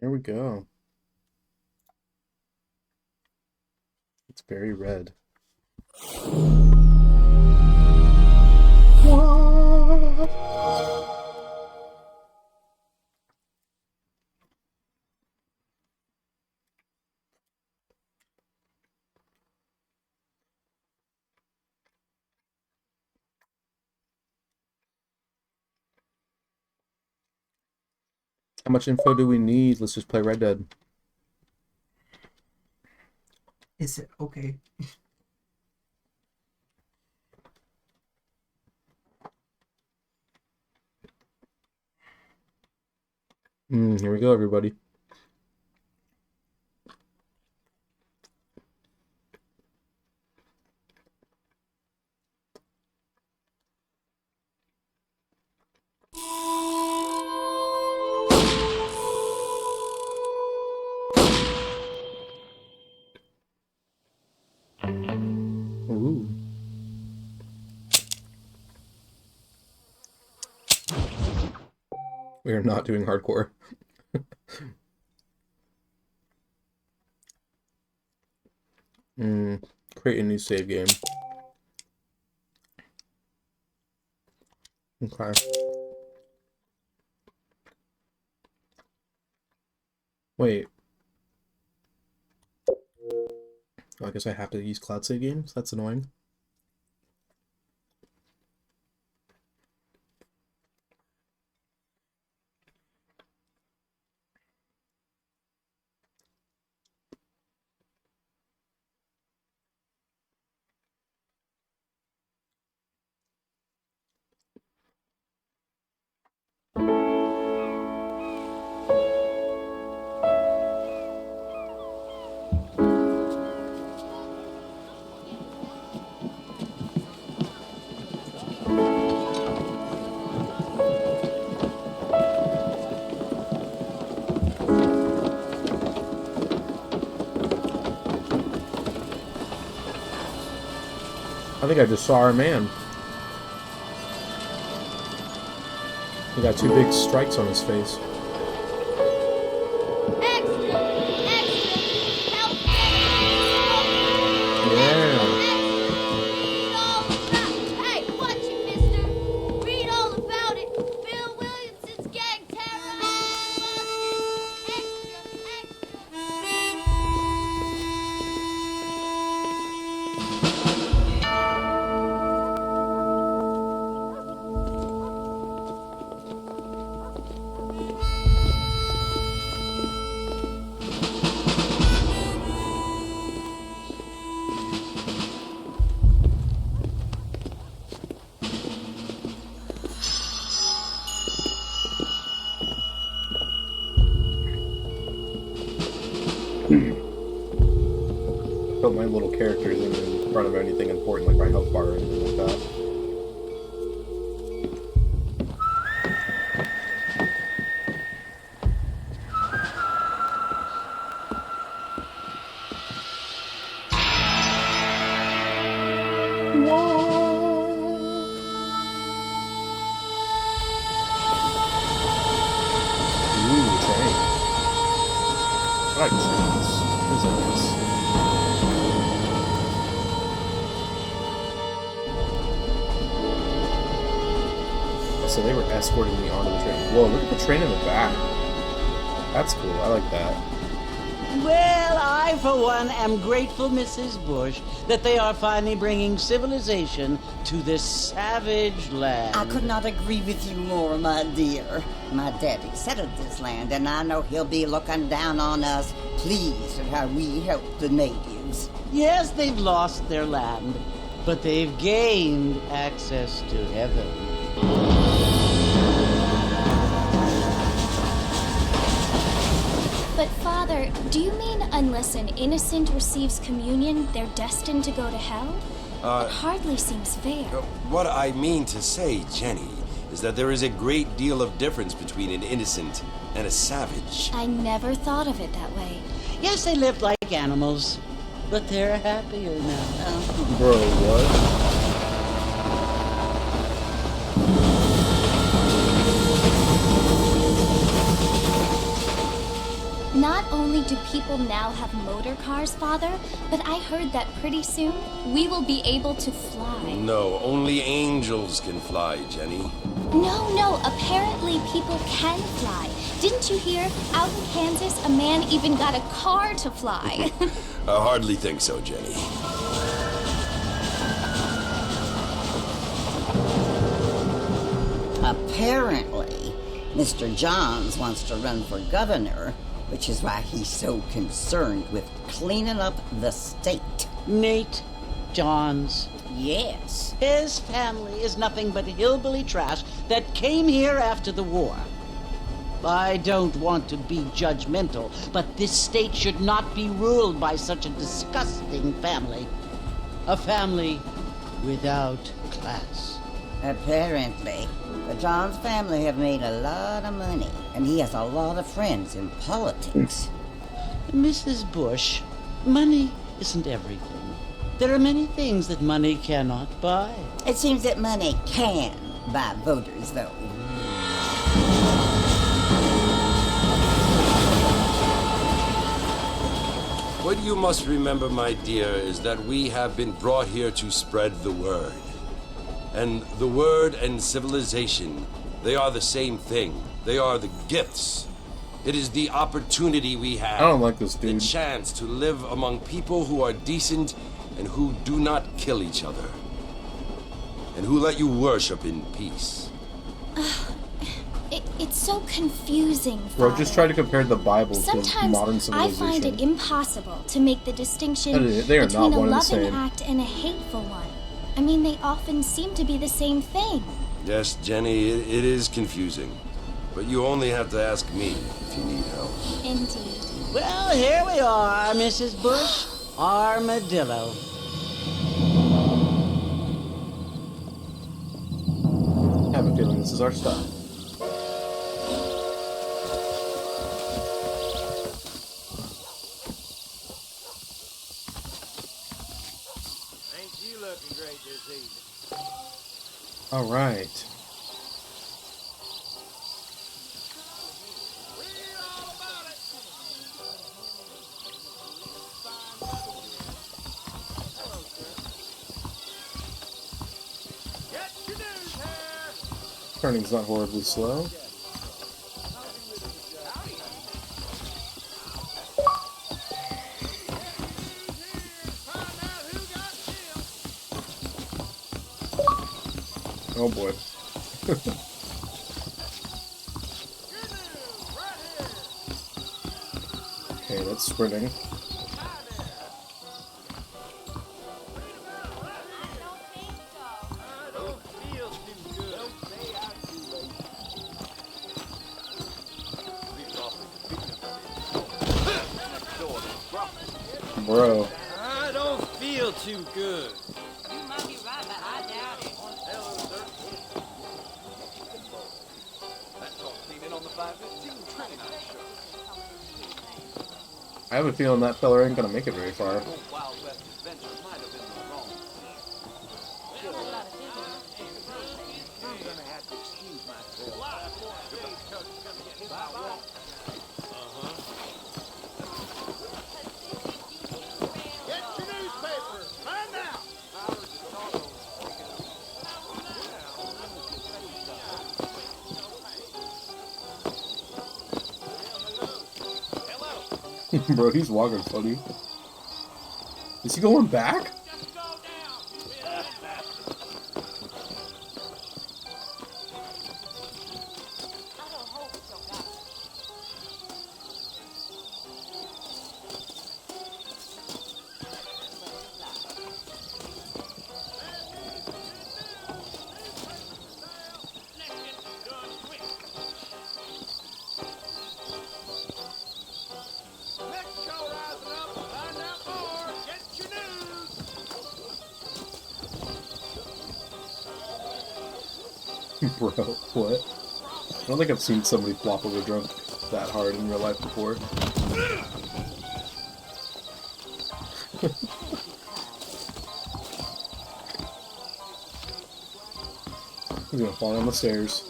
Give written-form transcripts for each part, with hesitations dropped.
There we go. It's very red. How much info do we need? Let's just play Red Dead. Is it okay? Here we go, everybody. Ooh. We are not doing hardcore. Create a new save game. Okay. Wait. I guess I have to use cloud save games? That's annoying. I think I just saw our man. He got two big strikes on his face. Extra! Extra! Help! Yeah. Read all about it. Hey, watch it, mister! Read all about it. Bill Williamson's gang terrorized the bus. Put my little characters in front of anything important, like my health bar or anything like that. Ooh, train. I like trains. Those are nice. So they were escorting me onto the train. Whoa, look at the train in the back. That's cool. I like that. Well, I, for one, am grateful, Mrs. Bush, that they are finally bringing civilization to this savage land. I could not agree with you more, my dear. My daddy settled this land, and I know he'll be looking down on us, pleased at how we help the natives. Yes, they've lost their land, but they've gained access to heaven. But Father, do you mean unless an innocent receives communion, they're destined to go to hell? It hardly seems fair. What I mean to say, Jenny, is that there is a great deal of difference between an innocent and a savage. I never thought of it that way. Yes, they lived like animals, but they're happier now. Bro, what? Not only do people now have motor cars, Father, but I heard that pretty soon we will be able to fly. No, only angels can fly, Jenny. No, apparently people can fly. Didn't you hear? Out in Kansas, a man even got a car to fly. I hardly think so, Jenny. Apparently, Mr. Johns wants to run for governor, which is why he's so concerned with cleaning up the state. Nate Johns. Yes. His family is nothing but hillbilly trash that came here after the war. I don't want to be judgmental, but this state should not be ruled by such a disgusting family. A family without class. Apparently, the Johns family have made a lot of money, and he has a lot of friends in politics. Mrs. Bush, money isn't everything. There are many things that money cannot buy. It seems that money can buy voters, though. What you must remember, my dear, is that we have been brought here to spread the word. And the word and civilization, they are the same thing. They are the gifts. It is the opportunity we have. I don't like this The dude. chance to live among people who are decent and who do not kill each other. And who let you worship in peace. It's so confusing, Bro, Father. just try to compare the Bible to Sometimes modern I civilization. find it impossible to make the distinction They are not between a one and the loving same. act and a hateful one. I mean, they often seem to be the same thing. Yes, Jenny, it is confusing. But you only have to ask me if you need help. Indeed. Well, here we are, Mrs. Bush. Armadillo. I have a feeling this is our stop. Ain't you looking great this evening? All right. Read all about it. Hello, sir. Get your news here. Turning's not horribly slow. Find out who got killed. Oh boy. Your news right here. Okay, that's sprinting. I don't feel too good. Don't say I'm too late. Bro. I don't feel too good. You might be right, but I doubt it. Hello, sir. That's all cleaning on the 515 train, I'm sure. I have a feeling that fella ain't gonna make it very far. Old Wild West adventure might have been the wrong decision. I'm gonna have to excuse myself. Get your newspaper! Find out! Bro, he's walking funny. Is he going back? Next show rising up, find out more. Get your news. Bro, what? I don't think I've seen somebody flop over drunk that hard in real life before. He's gonna fall down the stairs.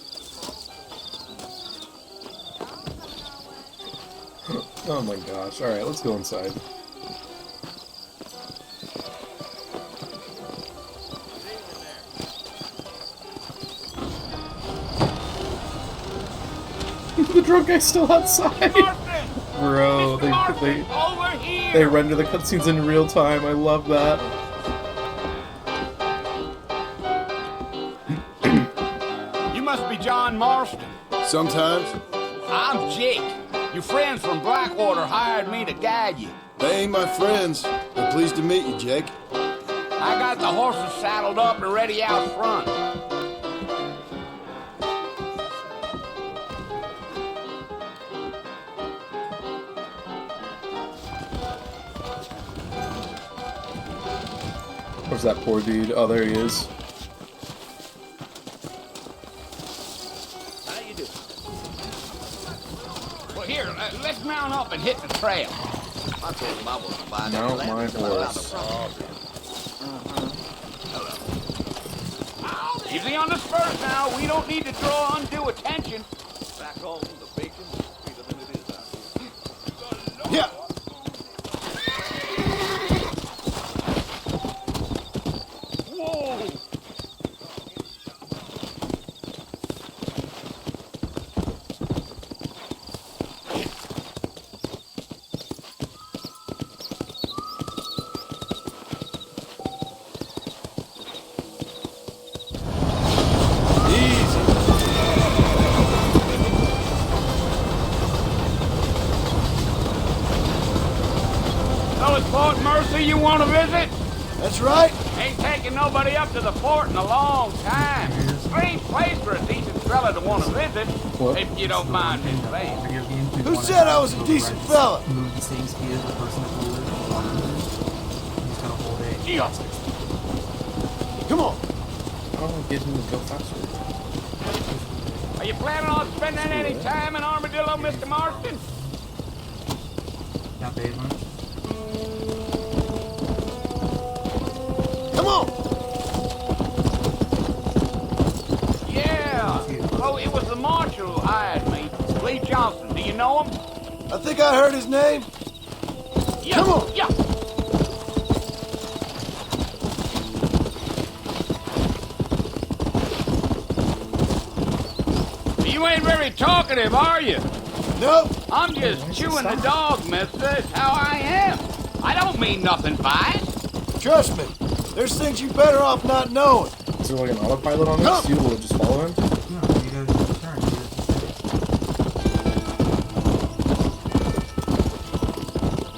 Oh my gosh. Alright, let's go inside. The drunk guy's still outside. Bro, they render the cutscenes in real time. I love that. You must be John Marston. Sometimes. I'm Jake. Your friends from Blackwater hired me to guide you. They ain't my friends. I'm pleased to meet you, Jake. I got the horses saddled up and ready out front. Where's that poor dude? Oh, there he is. How you doing? Well, here, let's mount up and hit the trail. I told him I wasn't buying Mount that my land until I found horse. the property. Easy on the spurs now. We don't need to draw undue attention. Back home, the bacon is sweeter than it is out here. Yeah. Whoa! Fellas, Fort Mercy, you want to visit? That's right. Ain't taking nobody up to the fort in a long time. Strange place for a decent fella to want to visit, What? if you don't mind me saying. Video games, we Who wanna said I was a decent rent, fella? Move the same speed as the person that we live in. He's got a whole day. Yeah. Come on. I don't get him to go faster. Are you planning on spending any time in Armadillo, Mr. Marston? Not paid much. Come on. Yeah. Oh, it was the marshal who hired me. Lee Johnson. Do you know him? I think I heard his name. Yeah. Come on. Yeah. You ain't very talkative, are you? Nope. I'm just chewing the dog, mister. It's how I am. I don't mean nothing by it. Trust me. There's things you better off not knowing. Is there like an autopilot on this? You will just follow him? No, you guys turn.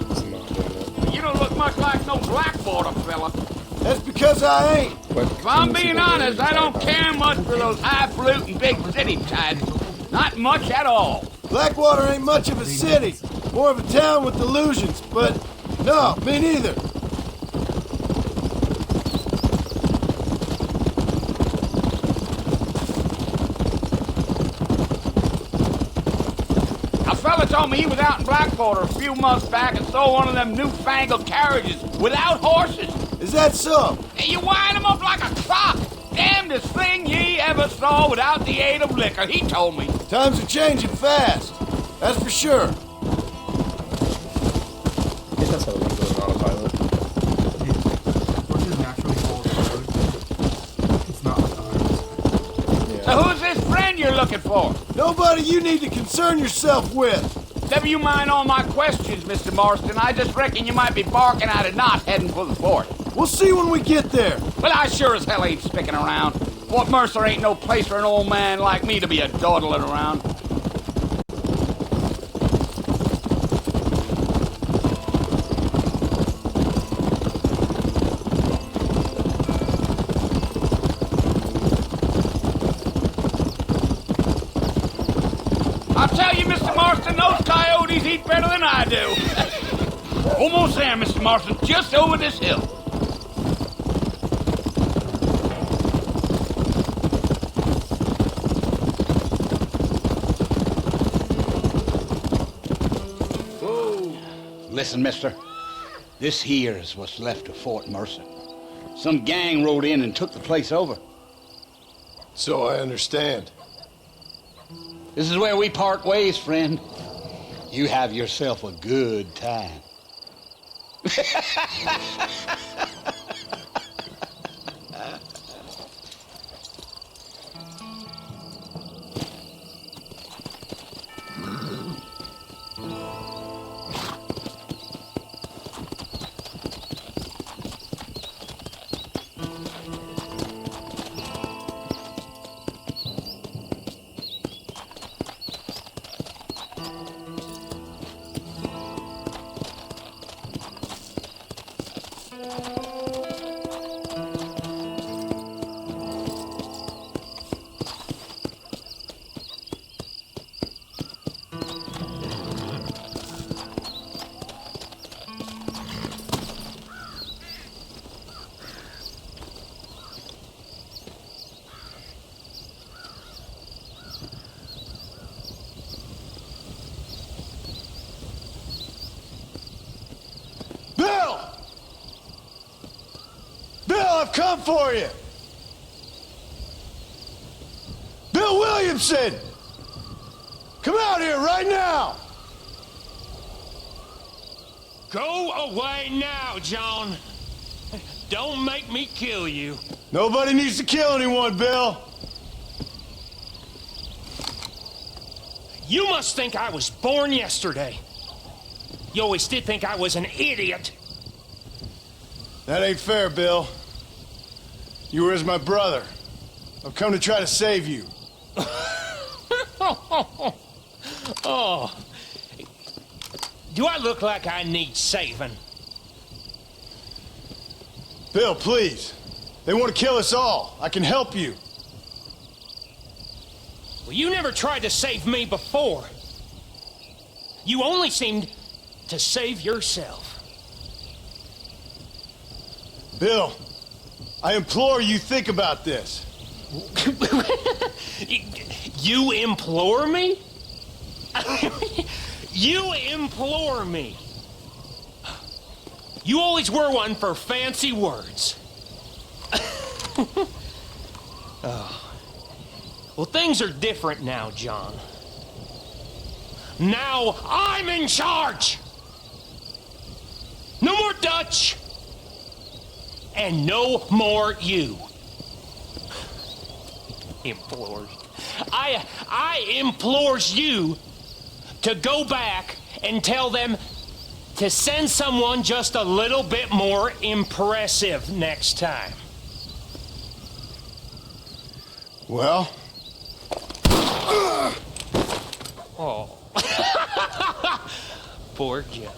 He's not doing it. You don't look much like no Blackwater fella. That's because I ain't. What? If I'm being honest, I don't care much for those highfalutin big city types. Not much at all. Blackwater ain't much of a city. More of a town with illusions, but no, me neither. A fella told me he was out in Blackwater a few months back and saw one of them newfangled carriages without horses. Is that so? And you wind 'em up like a clock. Damnedest thing ye ever saw without the aid of liquor, he told me. Times are changing fast. That's for sure. I think that's how it works with an autopilot. Horses naturally follow the road. It's not like a highway. So who's this friend you're looking for? Nobody you need to concern yourself with. Never you mind all my questions, Mr. Marston. I just reckon you might be barking out a knot heading for the fort. We'll see when we get there. Well, I sure as hell ain't sticking around. Fort Mercer ain't no place for an old man like me to be a dawdling around. I'll tell you, Mr. Marston, those coyotes eat better than I do. Almost there, Mr. Marston, just over this hill. Listen, mister. This here is what's left of Fort Mercer. Some gang rode in and took the place over. So I understand. This is where we part ways, friend. you have yourself a good time. Bill! Bill, I've come for you! Bill Williamson! Come out here right now! Go away now, John. Don't make me kill you. Nobody needs to kill anyone, Bill. You must think I was born yesterday. You always did think I was an idiot. That ain't fair, Bill. You were as my brother. I've come to try to save you. Oh. Do I look like I need saving? Bill, please. They want to kill us all. I can help you. Well, you never tried to save me before. You only seemed to save yourself. Bill, I implore you think about this. You implore me? You implore me. You always were one for fancy words. Oh. Well, things are different now, John. Now I'm in charge. No more Dutch. And no more you. Implores. I implores you to go back and tell them to send someone just a little bit more impressive next time. Well? Oh. Poor John.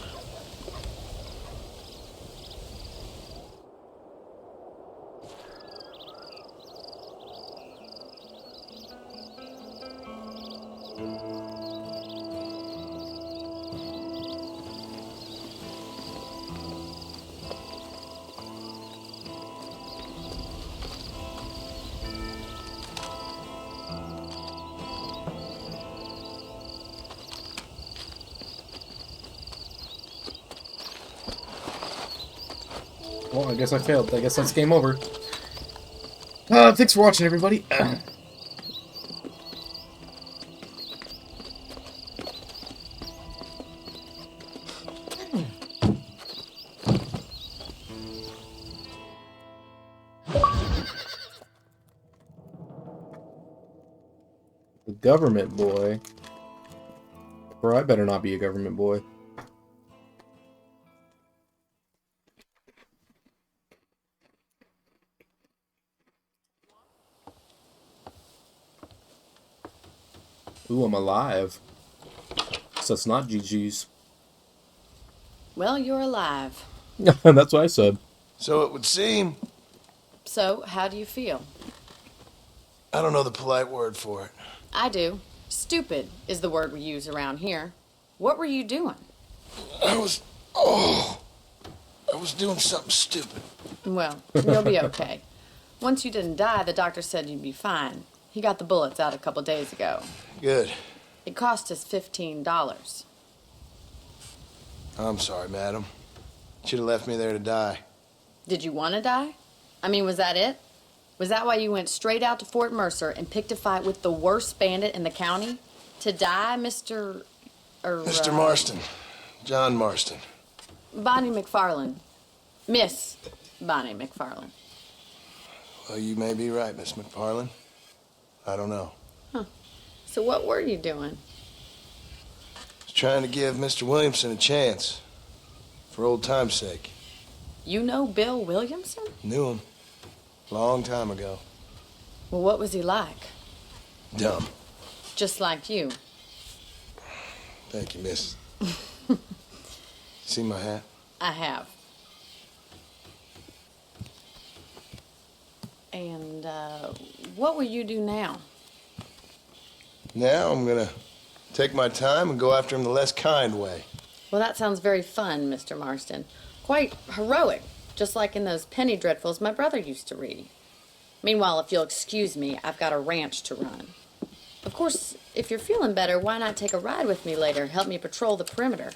Well, I guess I failed. I guess that's game over. Thanks for watching, everybody. The government boy. Bro, I better not be a government boy. Ooh, I'm alive. So it's not GG's. Well, you're alive. That's what I said. So it would seem. So, how do you feel? I don't know the polite word for it. I do. Stupid is the word we use around here. What were you doing? I was doing something stupid. Well, you'll be okay. Once you didn't die, the doctor said you'd be fine. He got the bullets out a couple days ago. Good. It cost us $15. I'm sorry, madam. Should have left me there to die. Did you want to die? I mean, was that it? Was that why you went straight out to Fort Mercer and picked a fight with the worst bandit in the county? To die, Mr. Mr. Marston. John Marston. Bonnie McFarlane. Miss Bonnie McFarlane. Well, you may be right, Miss McFarlane. I don't know. So what were you doing? I was trying to give Mr. Williamson a chance. For old time's sake. You know Bill Williamson? Knew him. Long time ago. Well, what was he like? Dumb. Just like you. Thank you, miss. See my hat? I have. And, what will you do now? Now I'm gonna take my time and go after him the less kind way. Well, that sounds very fun, Mr. Marston. Quite heroic, just like in those penny dreadfuls my brother used to read. Meanwhile, if you'll excuse me, I've got a ranch to run. Of course, if you're feeling better, why not take a ride with me later? Help me patrol the perimeter.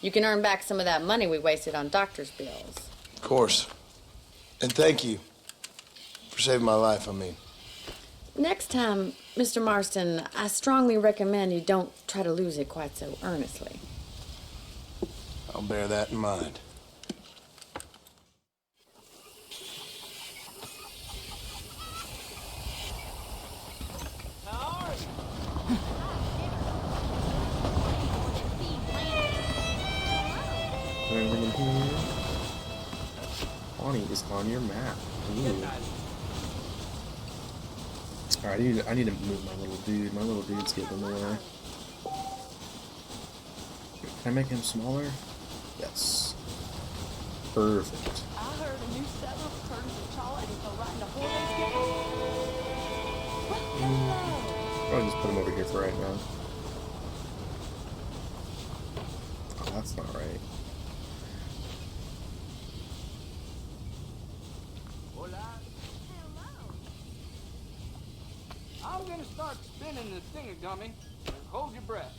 You can earn back some of that money we wasted on doctor's bills. Of course. And thank you. For saving my life, I mean. Next time, Mr. Marston, I strongly recommend you don't try to lose it quite so earnestly. I'll bear that in mind. Anything in here? Bonnie is on your map. Ooh. Alright, I need to move my little dude. My little dude's getting in the way. Can I make him smaller? Yes. Perfect. I heard a new settler turns to Charlie and go right into Jorge's game. I'll just put him over here for right now. Oh, that's not right. I'm gonna start spinning the thingagummy. Hold your breath.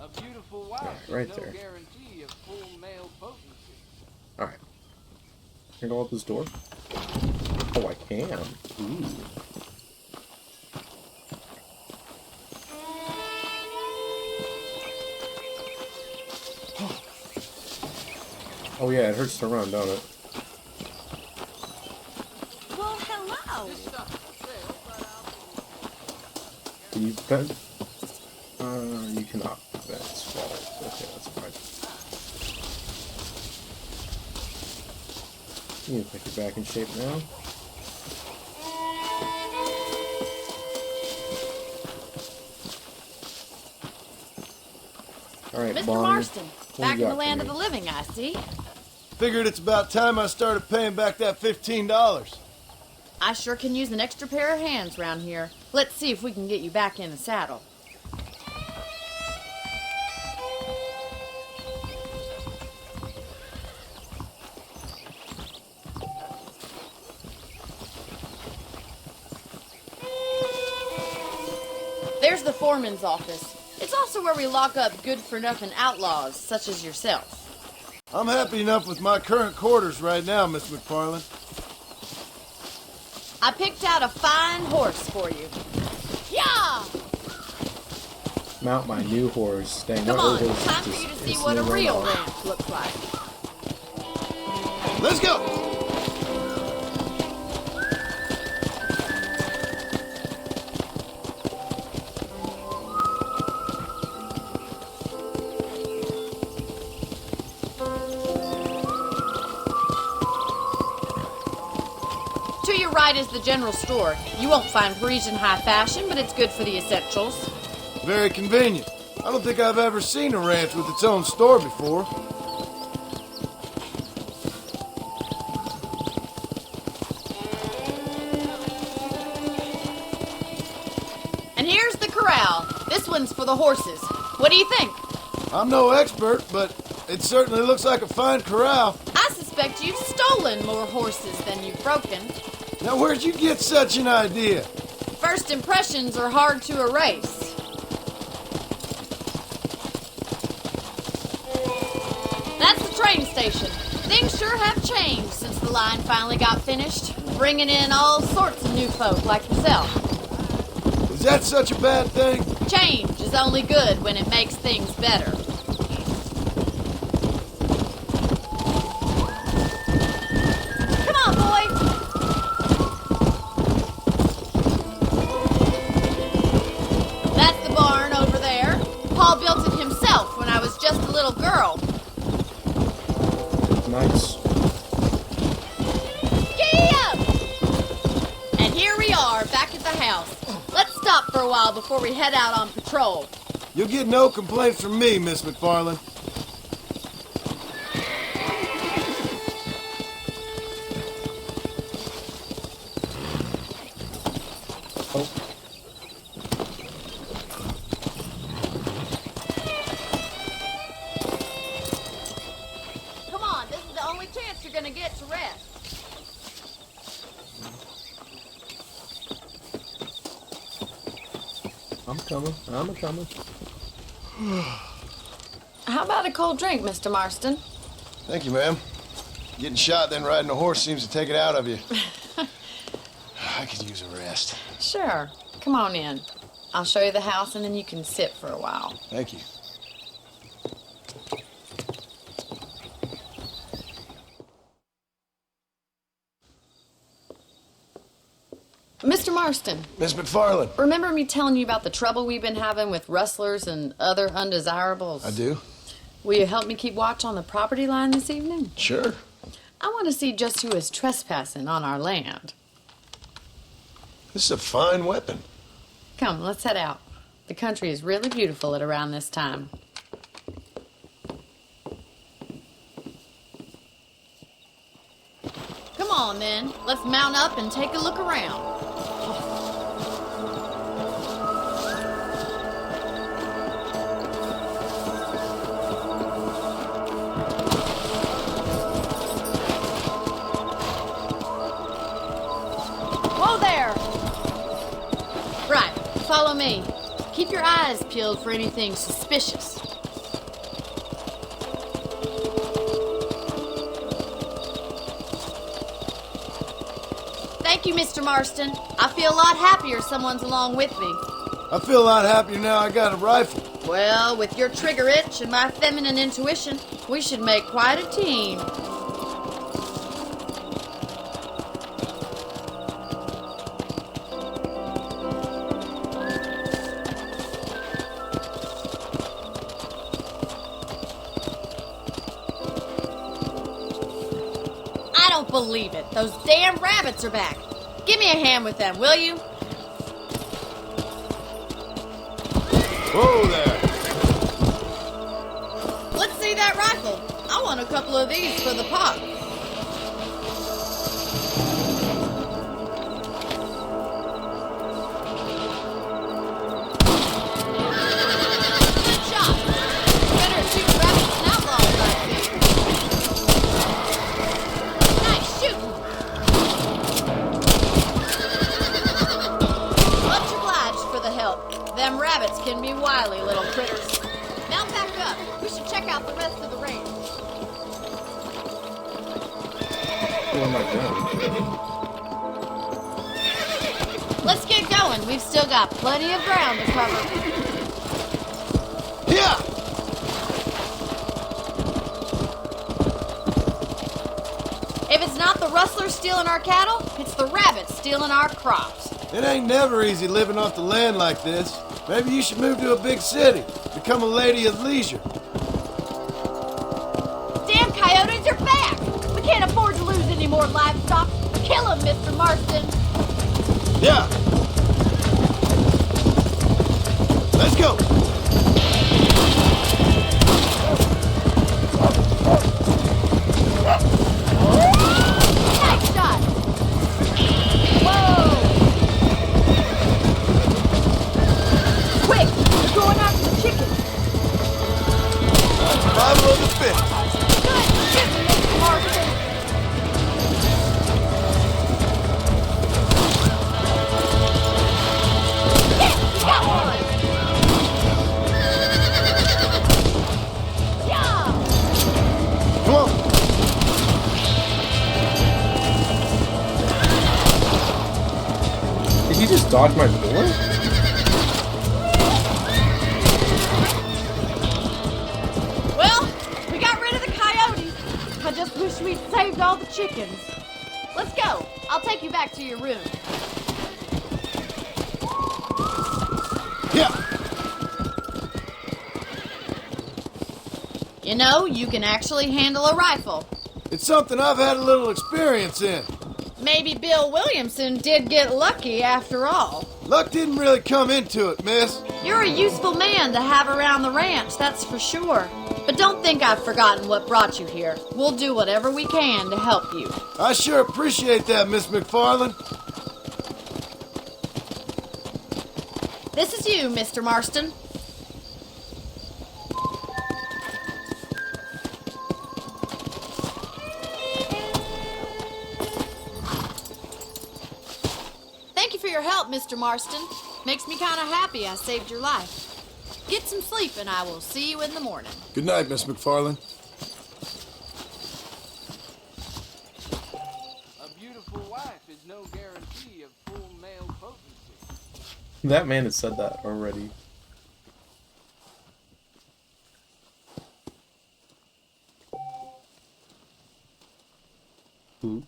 A beautiful wife right is there. no guarantee of full male potency. Alright. Can I go up this door? Oh, I can. Ooh. Oh yeah, it hurts to run, don't it? Well, hello. Can you vent? You cannot vent swallows. Okay, that's fine. You need to put you back in shape now. Alright, Mr. Bonnie. Marston, What back you in the got land for of me? the living, I see. Figured it's about time I started paying back that $15. I sure can use an extra pair of hands round here. Let's see if we can get you back in the saddle. There's the foreman's office. It's also where we lock up good-for-nothing outlaws, such as yourself. I'm happy enough with my current quarters right now, Miss McFarlane. I picked out a fine horse for you. Yeah! Mount my new horse. Dang, Come what on, old horse time is for you to this? see It's what a new real Rhino. ranch looks like. Let's go! To your right is the general store. You won't find Parisian high fashion, but it's good for the essentials. Very convenient. I don't think I've ever seen a ranch with its own store before. And here's the corral. This one's for the horses. What do you think? I'm no expert, but it certainly looks like a fine corral. I suspect you've stolen more horses than you've broken. Now, where'd you get such an idea? First impressions are hard to erase. That's the train station. Things sure have changed since the line finally got finished. bringing in all sorts of new folk like yourself. Is that such a bad thing? Change is only good when it makes things better. Come on, boys! That's the barn over there. Paul built it himself when I was just a little girl. Nice. And here we are, back at the house. Let's stop for a while before we head out on patrol. You'll get no complaints from me, Miss McFarland. Come on, this is the only chance you're gonna get to rest. I'm coming. I'm a coming. How about a cold drink, Mr. Marston? Thank you, ma'am. Getting shot, then riding a horse seems to take it out of you. I could use a rest. Sure. Come on in. I'll show you the house and then you can sit for a while. Thank you. Mr. Marston. Miss McFarland. Remember me telling you about the trouble we've been having with rustlers and other undesirables? I do. Will you help me keep watch on the property line this evening? Sure. I want to see just who is trespassing on our land. This is a fine weapon. Come, let's head out. The country is really beautiful at around this time. Come on, then. Let's mount up and take a look around. Whoa there! Right, follow me. Keep your eyes peeled for anything suspicious. Thank you, Mr. Marston. I feel a lot happier someone's along with me. I feel a lot happier now I got a rifle. Well, with your trigger itch and my feminine intuition, we should make quite a team. I don't believe it. Those damn rabbits are back. Give me a hand with them, will you? Whoa there. Let's see that rifle. I want a couple of these for the pot. Good shot. Better shoot rabbits than outlaws, I see. Nice shooting. Much obliged for the help. Them rabbits can be wily little critters. Mount back up. We should check out the rest of the range. Oh my god. Let's get going. We've still got plenty of ground to cover. Yeah! If it's not the rustlers stealing our cattle, it's the rabbits stealing our crops. It ain't never easy living off the land like this. Maybe you should move to a big city. Become a lady of leisure. Damn coyotes are back! We can't afford to lose any more livestock. Kill them, Mr. Marston. Yeah. Let's go. Nice shot. Whoa! Quick! We're going after the chickens. Survival of the fittest. Good shooting, Mr. Marston. he just dodge my bullet? Well, we got rid of the coyotes. I just wish we'd saved all the chickens. Let's go. I'll take you back to your room. Yeah. You know, you can actually handle a rifle. It's something I've had a little experience in. Maybe Bill Williamson did get lucky after all. Luck didn't really come into it, miss. You're a useful man to have around the ranch, that's for sure. But don't think I've forgotten what brought you here. We'll do whatever we can to help you. I sure appreciate that, Miss McFarland. This is you, Mr. Marston. Thank you for your help, Mr. Marston. Makes me kind of happy I saved your life. Get some sleep and I will see you in the morning. Good night, Miss McFarland. A beautiful wife is no guarantee of full male potency. That man has said that already. Ooh.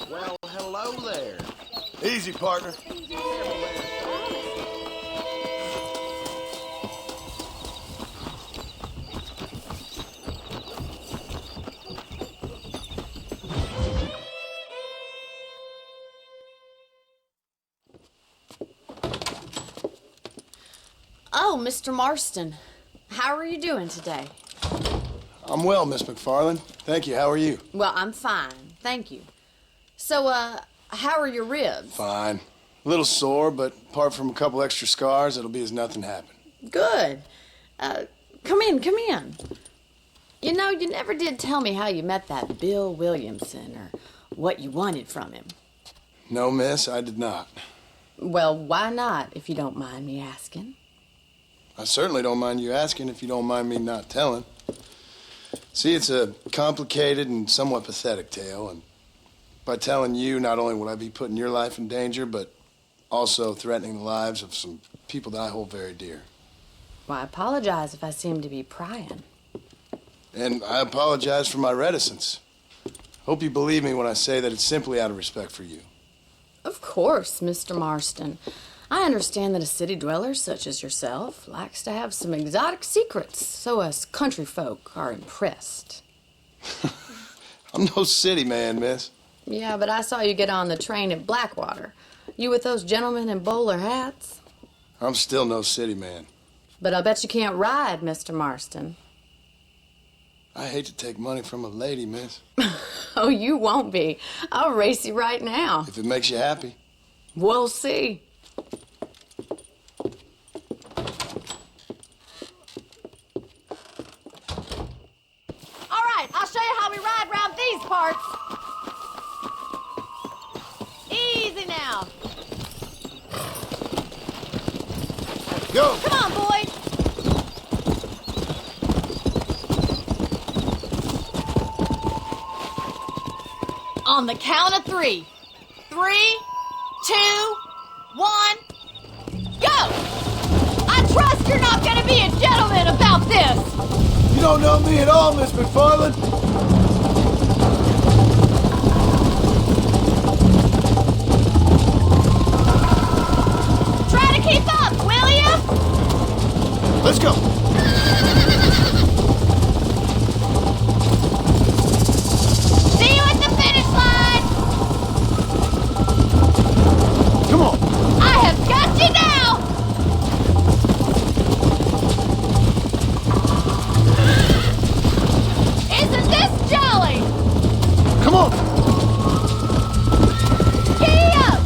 Well, hello there. Easy, partner. Oh, Mr. Marston. How are you doing today? I'm well, Miss McFarland. Thank you. How are you? Well, I'm fine. Thank you. So, how are your ribs? Fine. A little sore, but apart from a couple extra scars, it'll be as nothing happened. Good. Come in. You know, you never did tell me how you met that Bill Williamson or what you wanted from him. No, miss, I did not. Well, why not, if you don't mind me asking? I certainly don't mind you asking if you don't mind me not telling. See, it's a complicated and somewhat pathetic tale, and by telling you, not only would I be putting your life in danger, but also threatening the lives of some people that I hold very dear. Well, I apologize if I seem to be prying. And I apologize for my reticence. Hope you believe me when I say that it's simply out of respect for you. Of course, Mr. Marston. I understand that a city dweller such as yourself likes to have some exotic secrets, so us country folk are impressed. I'm no city man, miss. Yeah, but I saw you get on the train at Blackwater. You with those gentlemen in bowler hats? I'm still no city man. But I bet you can't ride, Mr. Marston. I hate to take money from a lady, miss. Oh, you won't be. I'll race you right now. If it makes you happy. We'll see. All right, I'll show parts. Easy now. Go! Come on, boys. On the count of 3. 3, 2, 1, go! I trust you're not gonna be a gentleman about this! You don't know me at all, Miss McFarland. Try to keep up, will you? Let's go. See you at the finish line! Come on. I have got you now! Isn't this jolly? Come on. Giddy up!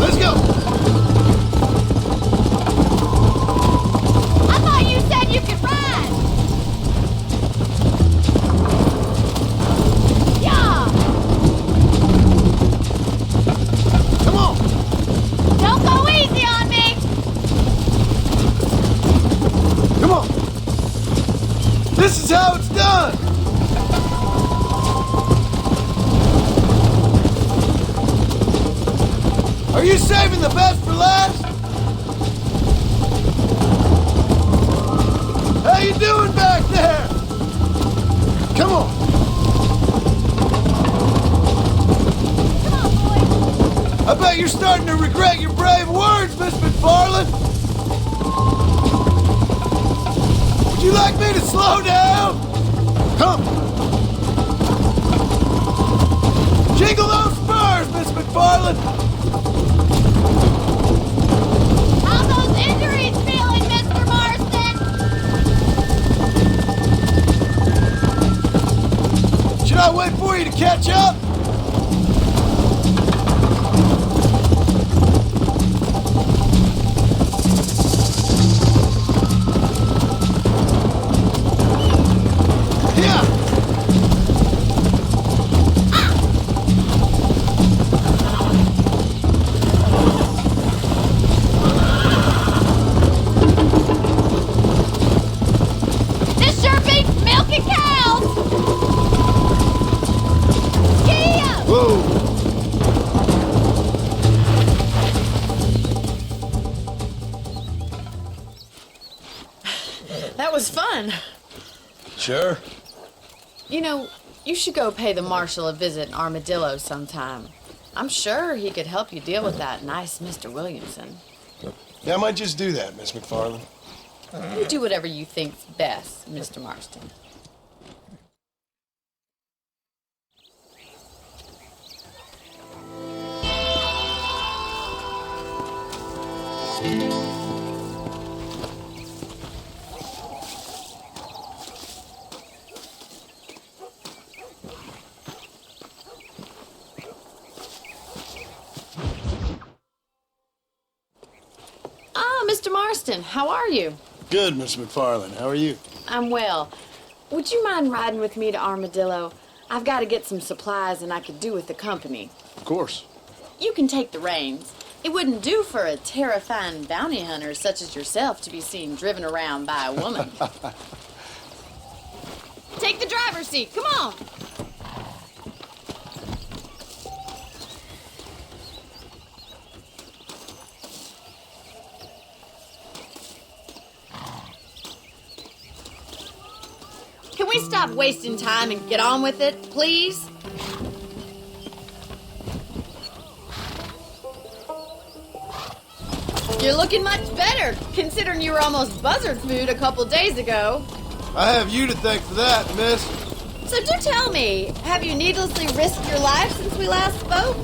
Let's go. I thought you said you could ride! Yeah! Come on. Don't go easy on me! Come on. This is how it's done. Are you saving the best for last? How you doing back there? Come on. Come on, boys! I bet you're starting to regret your brave words, Miss McFarland. Would you like me to slow down? Come. Jingle those spurs, Miss McFarland. How those injuries feeling, Mr. Marston? Should I wait for you to catch up? Yeah. This sure beats milking cows! Giddy up! Whoa. That was fun. Sure. You know, you should go pay the marshal a visit in Armadillo sometime. I'm sure he could help you deal with that nice Mr. Williamson. Yeah, I might just do that, Miss McFarland. You do whatever you think's best, Mr. Marston. Ah, Mr. Marston, how are you? Good, Miss McFarland. How are you? I'm well. Would you mind riding with me to Armadillo? I've got to get some supplies and I could do with the company. Of course. You can take the reins. It wouldn't do for a terrifying bounty hunter such as yourself to be seen driven around by a woman. Take the driver's seat. Come on. Can we stop wasting time and get on with it, please? You're looking much better, considering you were almost buzzard food a couple days ago. I have you to thank for that, miss. So do tell me, have you needlessly risked your life since we last spoke?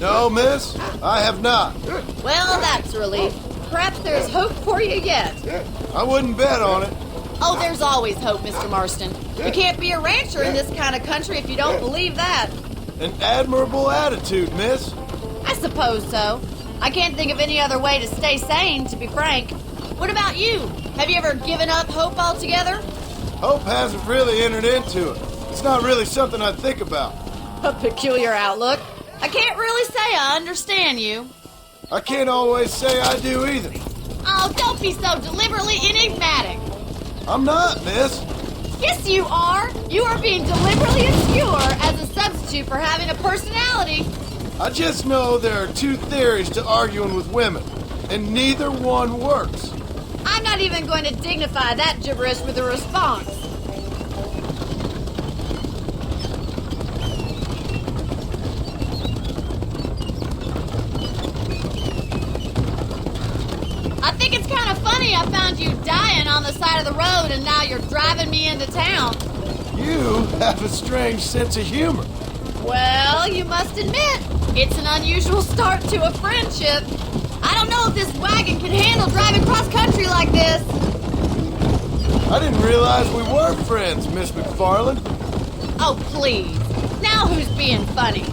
No, miss, I have not. Well, that's a relief. Perhaps there's hope for you yet. I wouldn't bet on it. Oh, there's always hope, Mr. Marston. You can't be a rancher in this kind of country if you don't believe that. An admirable attitude, miss. I suppose so. I can't think of any other way to stay sane, to be frank. What about you? Have you ever given up hope altogether? Hope hasn't really entered into it. It's not really something I think about. A peculiar outlook. I can't really say I understand you. I can't always say I do either. Oh, don't be so deliberately enigmatic. I'm not, miss. Yes, you are. You are being deliberately obscure as a substitute for having a personality. I just know there are two theories to arguing with women, and neither one works. I'm not even going to dignify that gibberish with a response. I think it's kind of funny I found you dying on the side of the road and now you're driving me into town. You have a strange sense of humor. Well, you must admit, it's an unusual start to a friendship. I don't know if this wagon can handle driving cross-country like this. I didn't realize we were friends, Miss McFarland. Oh, please. Now who's being funny?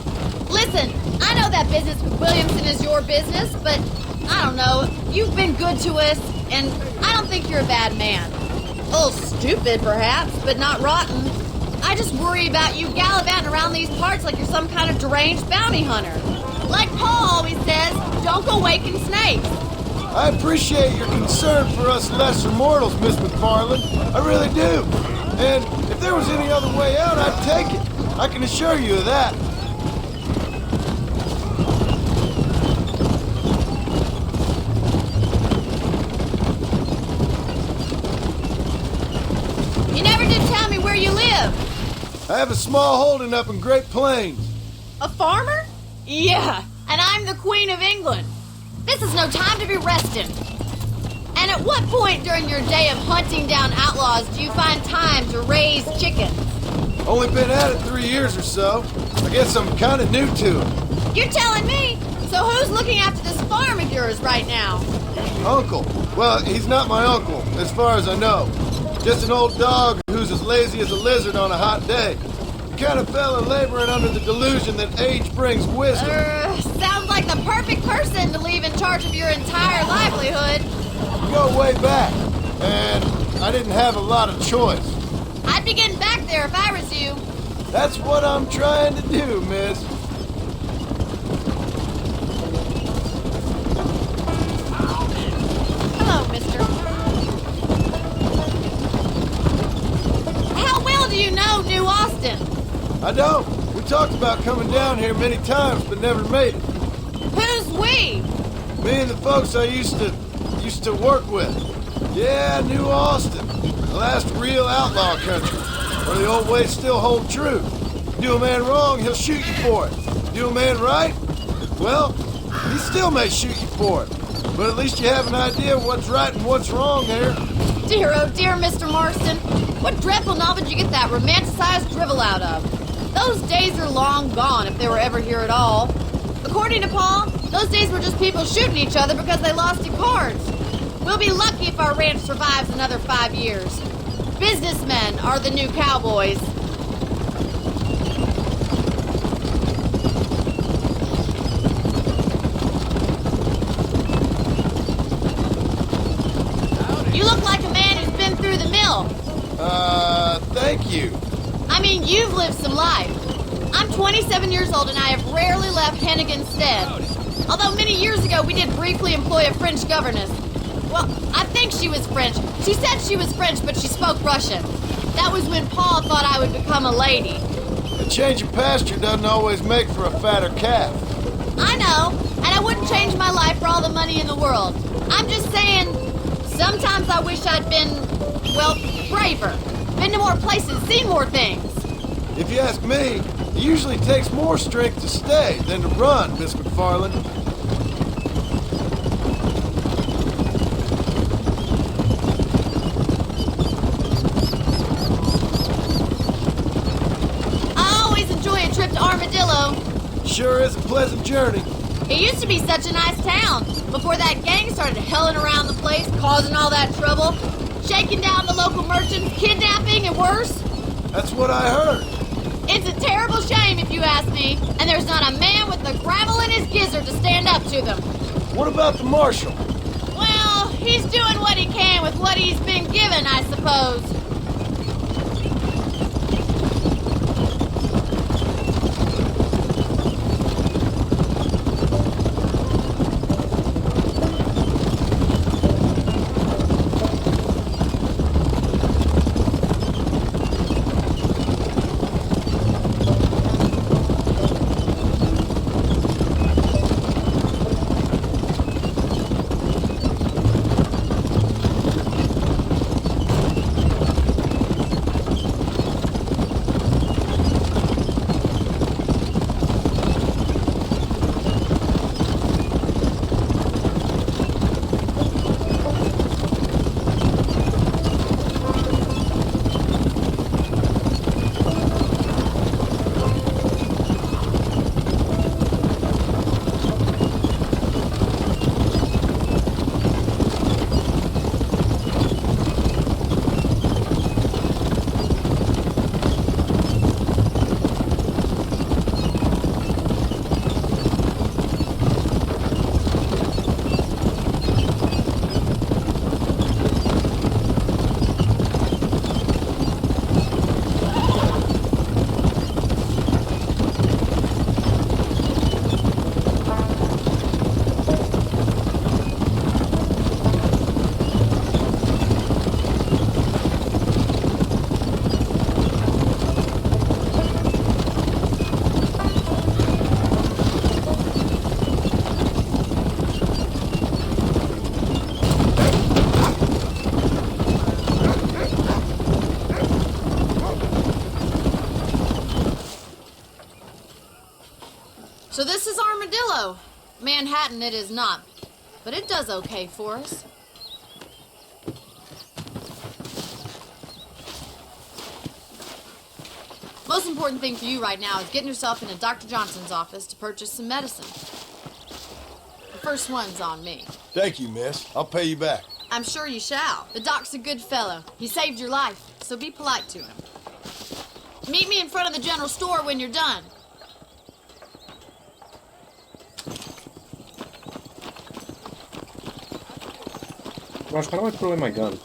Listen, I know that business with Williamson is your business, but I don't know. You've been good to us, and I don't think you're a bad man. A little stupid, perhaps, but not rotten. I just worry about you gallivanting around these parts like you're some kind of deranged bounty hunter. Like Paul always says, don't go waking snakes. I appreciate your concern for us lesser mortals, Miss McFarland. I really do. And if there was any other way out, I'd take it. I can assure you of that. You never did tell me where you live. I have a small holding up in Great Plains. A farmer? Yeah, and I'm the Queen of England. This is no time to be resting. And at what point during your day of hunting down outlaws do you find time to raise chickens? Only been at it 3 years or so. I guess I'm kind of new to it. You're telling me? So who's looking after this farm of yours right now? Uncle. Well, he's not my uncle, as far as I know. Just an old dog who's as lazy as a lizard on a hot day. The kind of fella laboring under the delusion that age brings wisdom. Sounds like the perfect person to leave in charge of your entire livelihood. We go way back, and I didn't have a lot of choice. I'd be getting back there if I was you. That's what I'm trying to do, miss. Hello, mister. How well do you know New Austin? I don't. We talked about coming down here many times, but never made it. Who's we? Me and the folks I used to work with. Yeah, New Austin. The last real outlaw country, where the old ways still hold true. Do a man wrong, he'll shoot you for it. Do a man right? Well, he still may shoot you for it. But at least you have an idea of what's right and what's wrong there. Dear, oh dear, Mr. Marston. What dreadful novel did you get that romanticized drivel out of? Those days are long gone, if they were ever here at all. According to Paul, those days were just people shooting each other because they lost at cards. We'll be lucky if our ranch survives another 5 years. Businessmen are the new cowboys. You look like a man who's been through the mill. Thank you. I mean, you've lived some life. I'm 27 years old and I have rarely left Hennigan's stead. Although many years ago we did briefly employ a French governess. Well, I think she was French. She said she was French, but she spoke Russian. That was when Paul thought I would become a lady. A change of pasture doesn't always make for a fatter calf. I know, and I wouldn't change my life for all the money in the world. I'm just saying, sometimes I wish I'd been, well, braver. Been to more places, seen more things. If you ask me, it usually takes more strength to stay than to run, Miss McFarland. I always enjoy a trip to Armadillo. Sure is a pleasant journey. It used to be such a nice town before that gang started helling around the place, causing all that trouble. Shaking down the local merchants, kidnapping, and worse? That's what I heard. It's a terrible shame if you ask me, and there's not a man with the gravel in his gizzard to stand up to them. What about the marshal? Well, he's doing what he can with what he's been given, I suppose. So this is Armadillo. Manhattan it is not, but it does okay for us. Most important thing for you right now is getting yourself into Dr. Johnson's office to purchase some medicine. The first one's on me. Thank you, miss. I'll pay you back. I'm sure you shall. The doc's a good fellow. He saved your life, so be polite to him. Meet me in front of the general store when you're done. Gosh, how do I throw in my gun?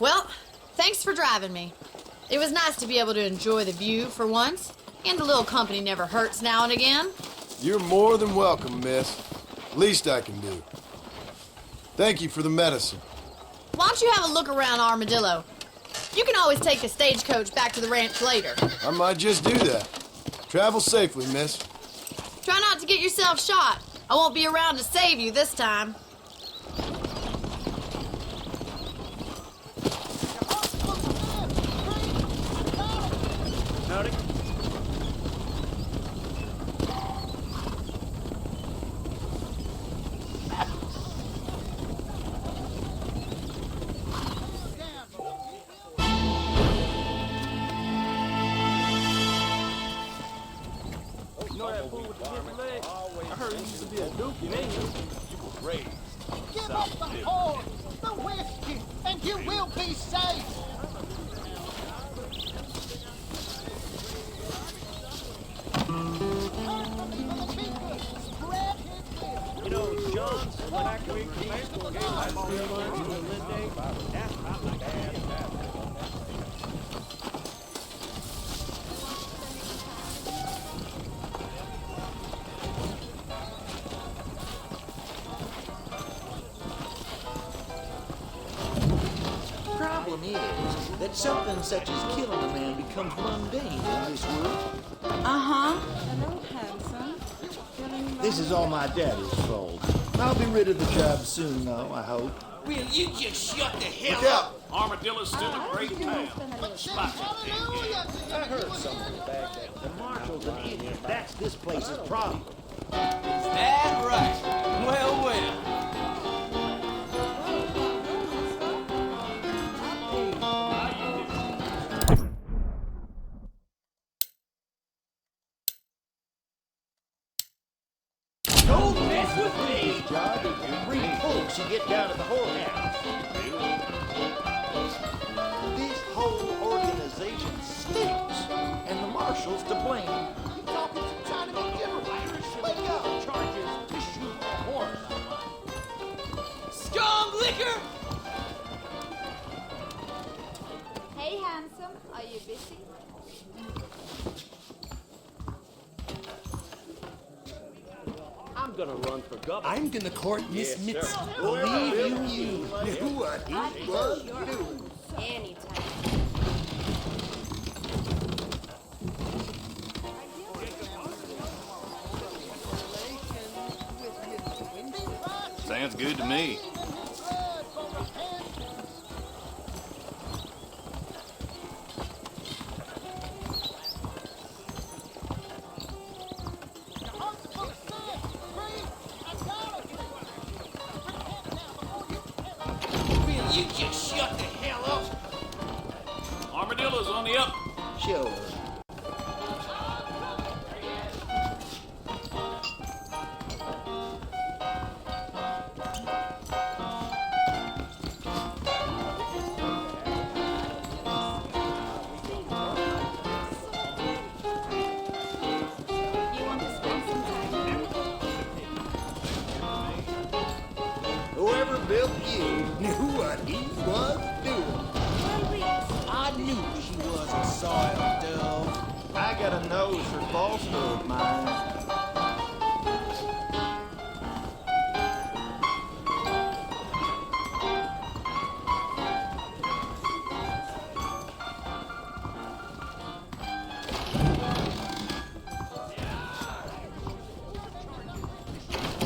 Well, thanks for driving me. It was nice to be able to enjoy the view for once, and a little company never hurts now and again. You're more than welcome, miss. Least I can do. Thank you for the medicine. Why don't you have a look around Armadillo? You can always take the stagecoach back to the ranch later. I might just do that. Travel safely, miss. Try not to get yourself shot. I won't be around to save you this time. Howdy. I heard he used to be a duke in England. You were raised. Give up the horse, the whiskey, and you will be safe. You know, John's back week baseball game. I'm on the line to the Linday. That's not like that. problem is that something such as killing a man becomes mundane in this world. Uh-huh. Hello, handsome. This is all my daddy's fault. I'll be rid of the job soon, though, I hope. Will you just shut the hell Look up? Armadillo's still a great town. Spot I heard something back there. The marshal's an idiot. That's this place's problem. Is that right? Well, well. Don't mess with me, Johnny. You bring folks you get down at the whorehouse. This whole organization stinks, and the marshal's to blame. You talking some Chinese gibberish? Speak up! Charges to shoot a horse. Strong liquor? Hey, handsome, are you busy? I'm gonna run for governor. I'm gonna court Miss Yes, Mitzi. sir. Believe you knew what he was Sure. doing. Anytime. Sounds good to me. Will you just shut the hell up? Armadillo's on the up. Sure. You want to spend some time? Whoever built you knew what he was doing. I knew she was a soiled dove. I got a nose for falsehood, mine.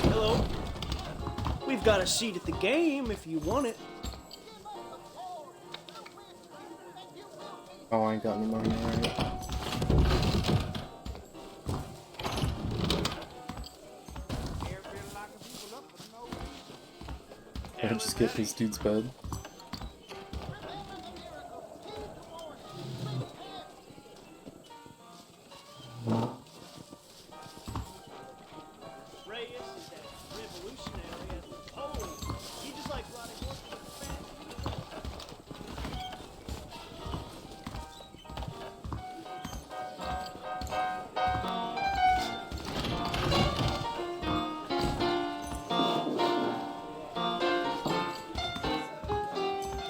Hello. We've got a seat at the game if you want it. Oh, I ain't got any money, alright. I can just get this dude's bed. Reyes is as revolutionary as the Poles. He just likes riding horses with his family.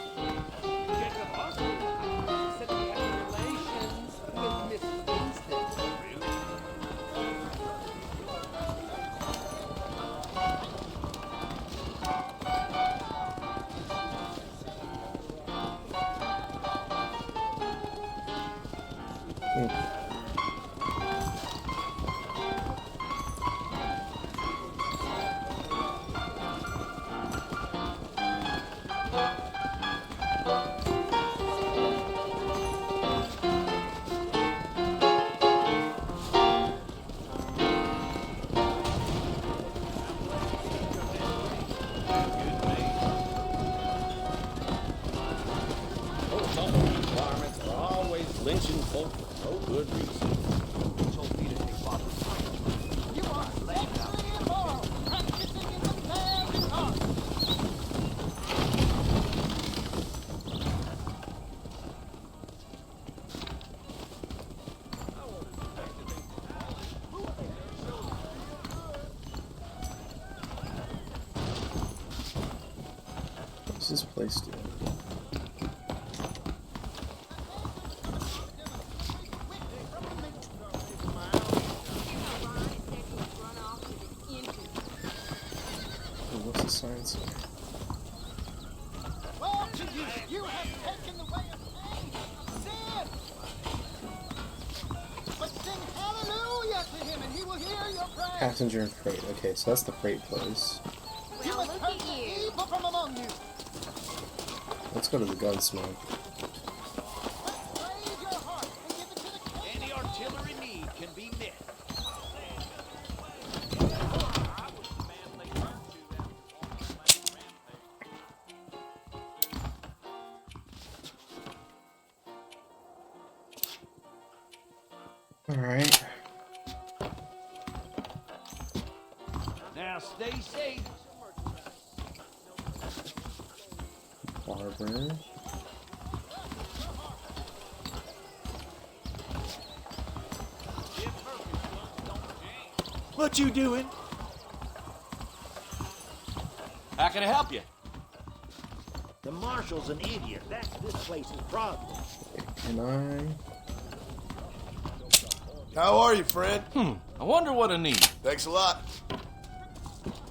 Jacob Austin said he had relations with Mrs. Winston. Varmints are always lynching folk for no good reason. Told me to take Bob. You are sexually immoral, practicing in the very art. What's this place doing? Oh, what's the sign say? Well, to you, you have taken the Passenger and freight. Okay, so that's the freight place. Well, look at you. Evil from among you. Let's go to the gunsmith. Any artillery need can be met. Alright. Now stay safe. Barber. What you doing? How can I help you? The marshal's an idiot. That's this place's problem. Can I? How are you, friend? I wonder what I need. Thanks a lot.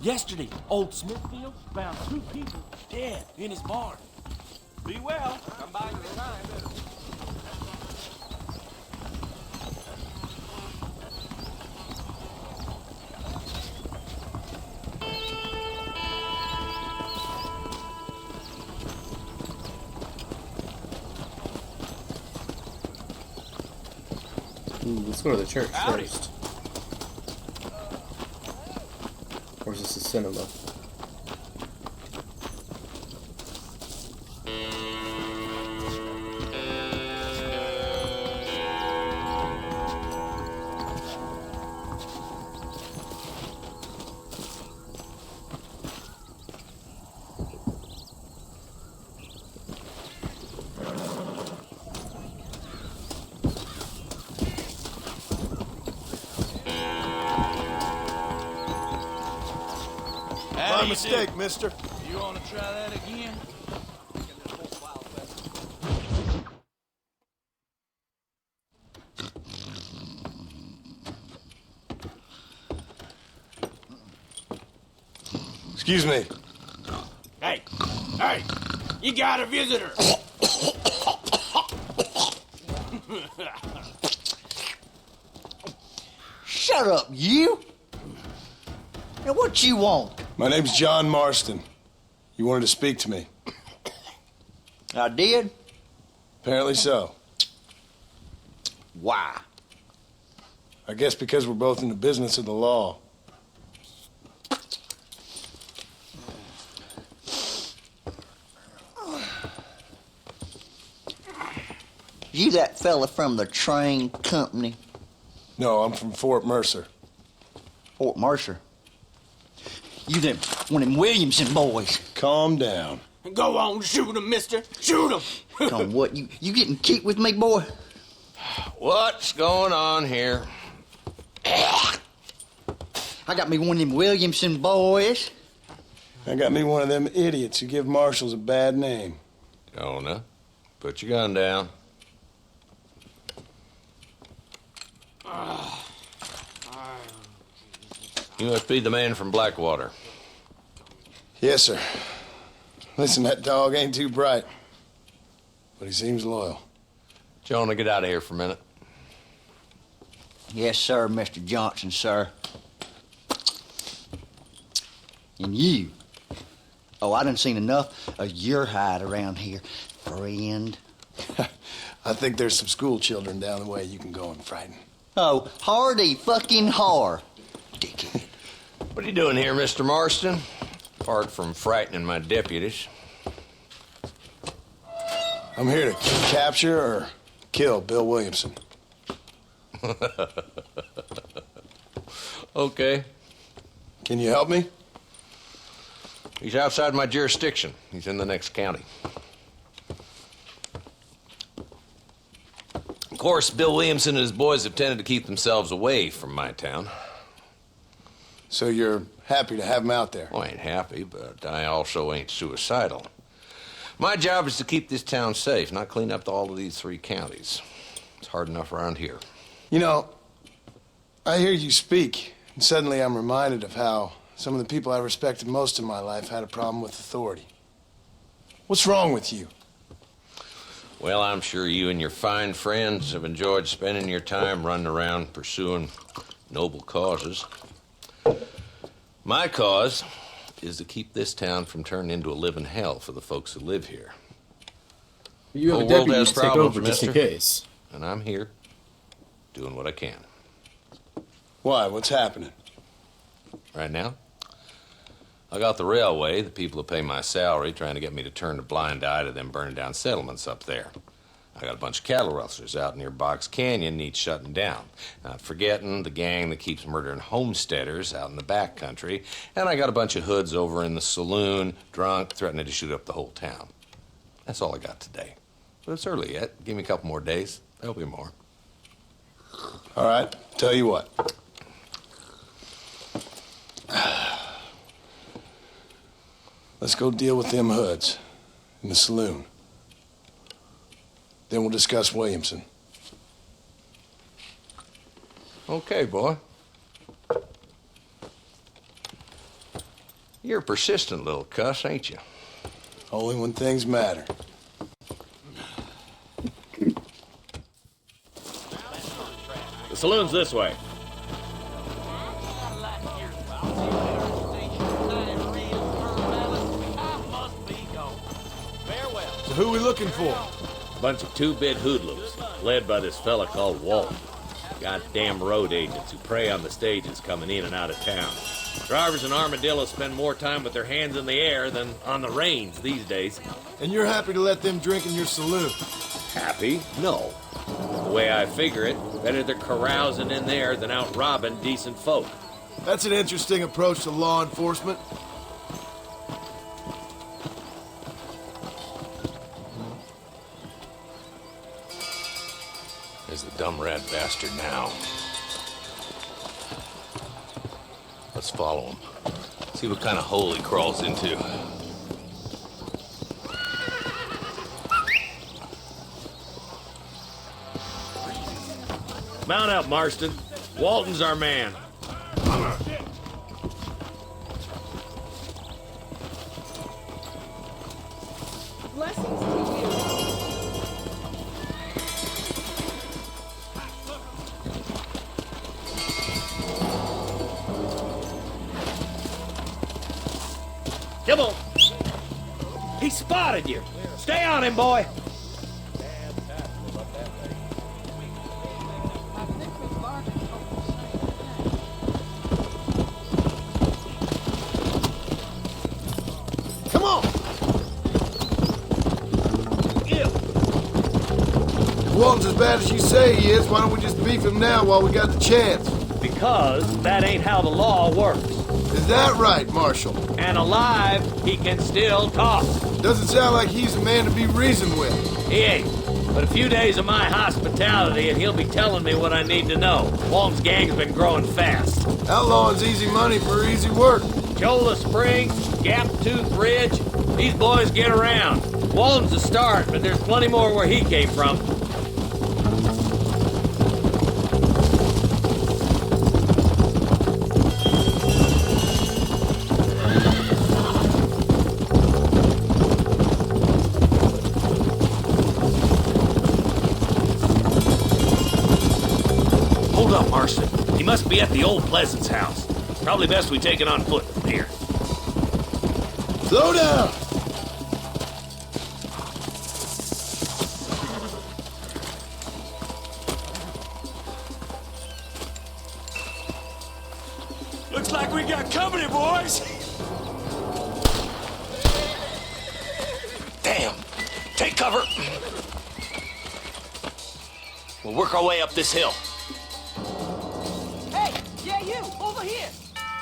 Yesterday, old Smithfield found 2 people dead in his barn. Be well. Come by anytime. Ooh, let's go to the church Howdy. first. Or is this a cinema? My mistake, mister. You want to try that again? Excuse me. Hey, hey, you got a visitor. Shut up, you! Now what you want? My name's John Marston. You wanted to speak to me. I did? Apparently so. Why? I guess because we're both in the business of the law. You that fella from the train company? No, I'm from Fort Mercer. Fort Mercer? You them one of them Williamson boys. Calm down. Go on, shoot him, mister. Shoot him. Come what, you getting cute with me, boy? What's going on here? I got me one of them Williamson boys. I got me one of them idiots who give marshals a bad name. Jonah, put your gun down. You must be the man from Blackwater. Yes, sir. Listen, that dog ain't too bright, but he seems loyal. Jonah, get out of here for a minute. Yes, sir, Mr. Johnson, sir. And you. Oh, I done seen enough of your hide around here, friend. I think there's some school children down the way you can go and frighten. Oh, hardy fucking har. Dickhead. What are you doing here, Mr. Marston? Apart from frightening my deputies. I'm here to capture or kill Bill Williamson. Okay. Can you help me? He's outside my jurisdiction. He's in the next county. Of course, Bill Williamson and his boys have tended to keep themselves away from my town. So you're happy to have him out there? Well, I ain't happy, but I also ain't suicidal. My job is to keep this town safe, not clean up all of these 3 counties. It's hard enough around here. You know, I hear you speak, and suddenly I'm reminded of how some of the people I respected most in my life had a problem with authority. What's wrong with you? Well, I'm sure you and your fine friends have enjoyed spending your time running around pursuing noble causes. My cause is to keep this town from turning into a living hell for the folks who live here. You have a Whole world deputy has to take problems, over just in mister, case. And I'm here, doing what I can. Why? What's happening? Right now, I got the railway, the people who pay my salary, trying to get me to turn a blind eye to them burning down settlements up there. I got a bunch of cattle rustlers out near Box Canyon needs shutting down. Not forgetting the gang that keeps murdering homesteaders out in the back country. And I got a bunch of hoods over in the saloon, drunk, threatening to shoot up the whole town. That's all I got today. But it's early yet. Give me a couple more days. There'll be more. All right, tell you what. Let's go deal with them hoods in the saloon. Then we'll discuss Williamson. Okay, boy. You're a persistent little cuss, ain't you? Only when things matter. The saloon's this way. So who we looking for? Bunch of two-bit hoodlums, led by this fella called Walton. Goddamn road agents who prey on the stages coming in and out of town. Drivers in Armadillo spend more time with their hands in the air than on the reins these days. And you're happy to let them drink in your saloon? Happy? No. The way I figure it, better they're carousing in there than out robbing decent folk. That's an interesting approach to law enforcement. There's the dumb rat bastard now. Let's follow him. See what kind of hole he crawls into. Mount up, Marston. Walton's our man. Blessings to you. Come on. He spotted you. Stay on him, boy. Come on! If Walton's as bad as you say he is, why don't we just beef him now while we got the chance? Because that ain't how the law works. Is that right, Marshal? And alive, he can still talk. Doesn't sound like he's a man to be reasoned with. He ain't. But a few days of my hospitality and he'll be telling me what I need to know. Walton's gang's been growing fast. Outlawing's easy money for easy work. Cholla Springs, Gap Tooth Ridge, these boys get around. Walton's a start, but there's plenty more where he came from. Hold up, Marston. He must be at the old Pleasance house. Probably best we take it on foot from here. Slow down! Looks like we got company, boys. Damn. Take cover. We'll work our way up this hill. Hey, yeah, you, over here.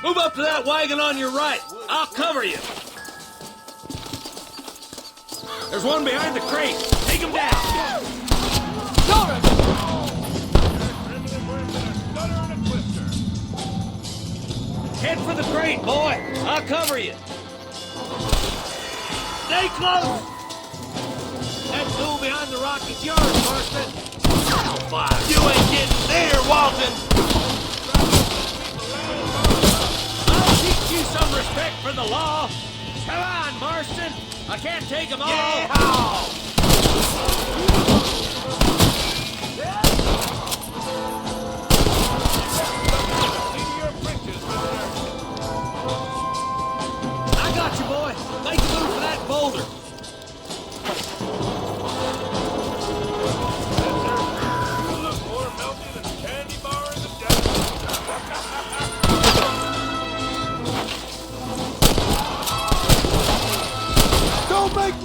Move up to that wagon on your right. I'll cover you. There's one behind the crate. Take him down. Head for the crate, boy. I'll cover you. Stay close. That tool behind the rock is yours, Marston. Fire. You ain't getting there, Walton. I'll teach you some respect for the law. Come on, Marston. I can't take them all. Yeah.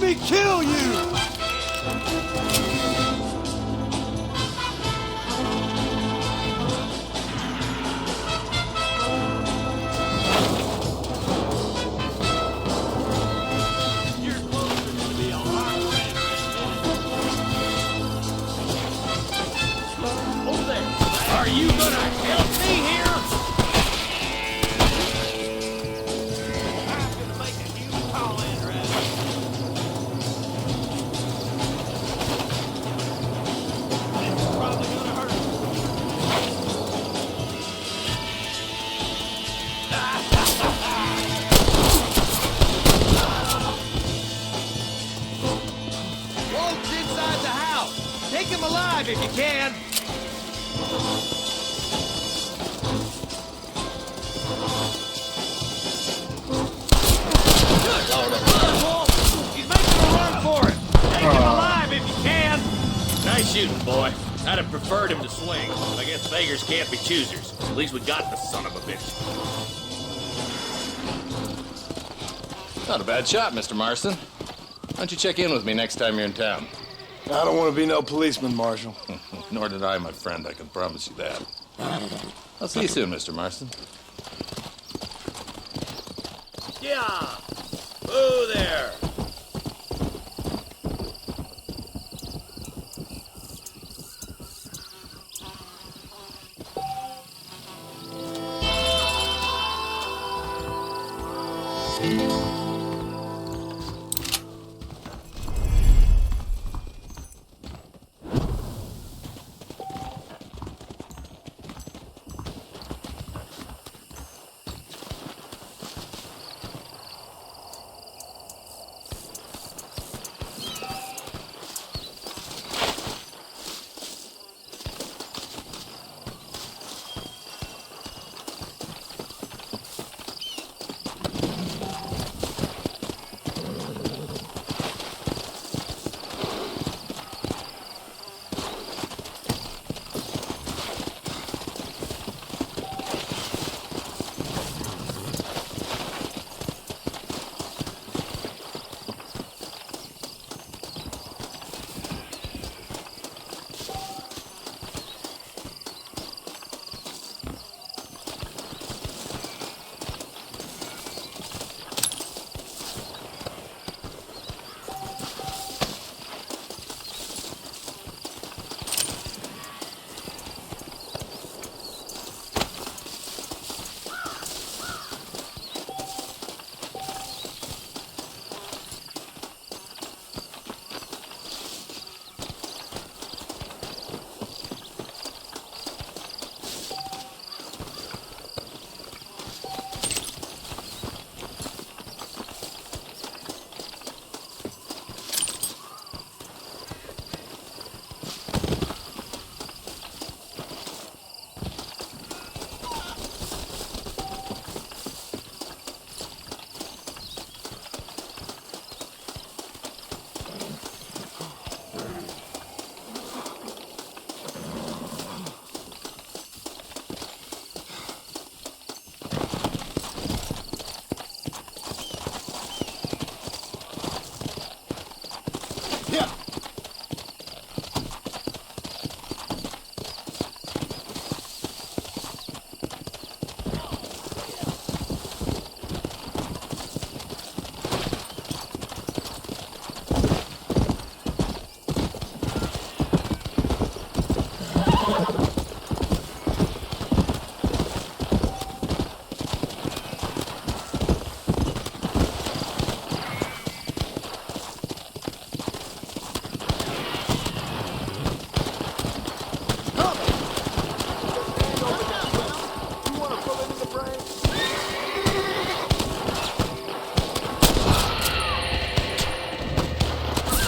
me kill you! Are you gonna help me here? I'm gonna make a new call in, right? This is probably gonna hurt. Walt's inside the house. Take him alive if you can. Good Lord above, Wolf! He's making a run for it! Take him alive if you can! Nice shooting, boy. I'd have preferred him to swing. I guess beggars can't be choosers. At least we got the son of a bitch. Not a bad shot, Mr. Marston. Why don't you check in with me next time you're in town? I don't want to be no policeman, Marshal. Nor did I, my friend. I can promise you that. I'll see you soon, Mr. Marston. Yeah! Boo there!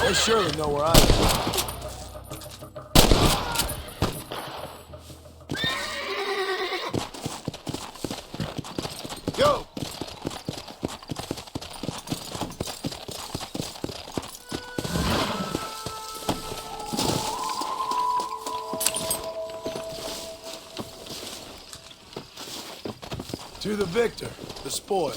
They surely know where I am. Go! To the victor, the spoil.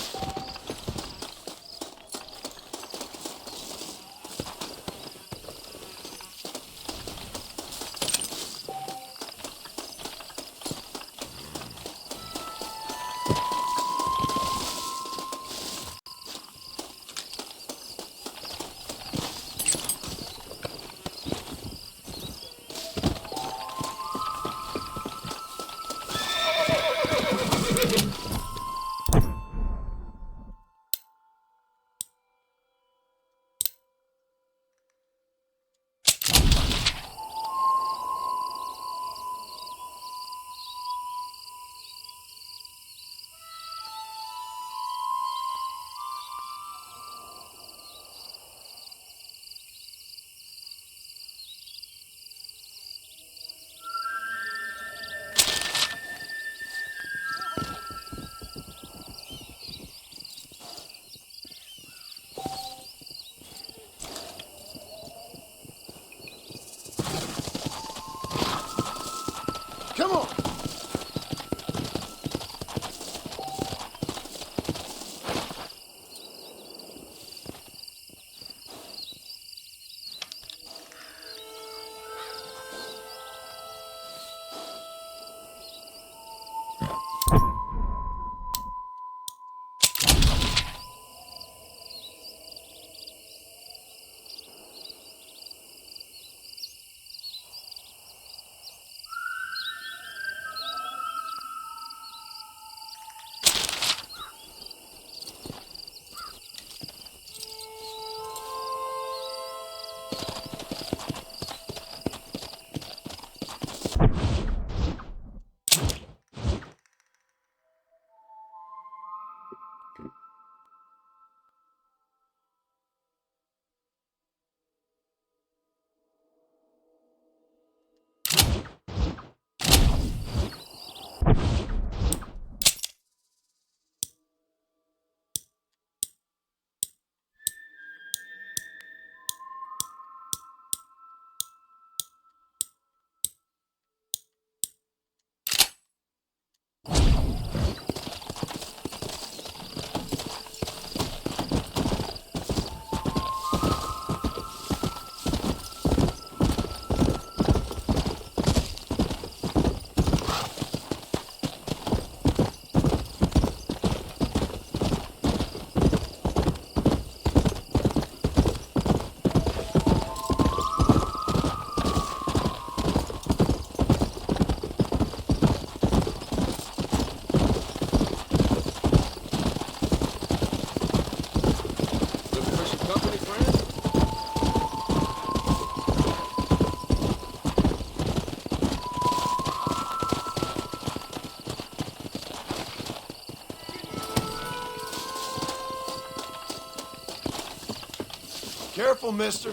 Careful, mister.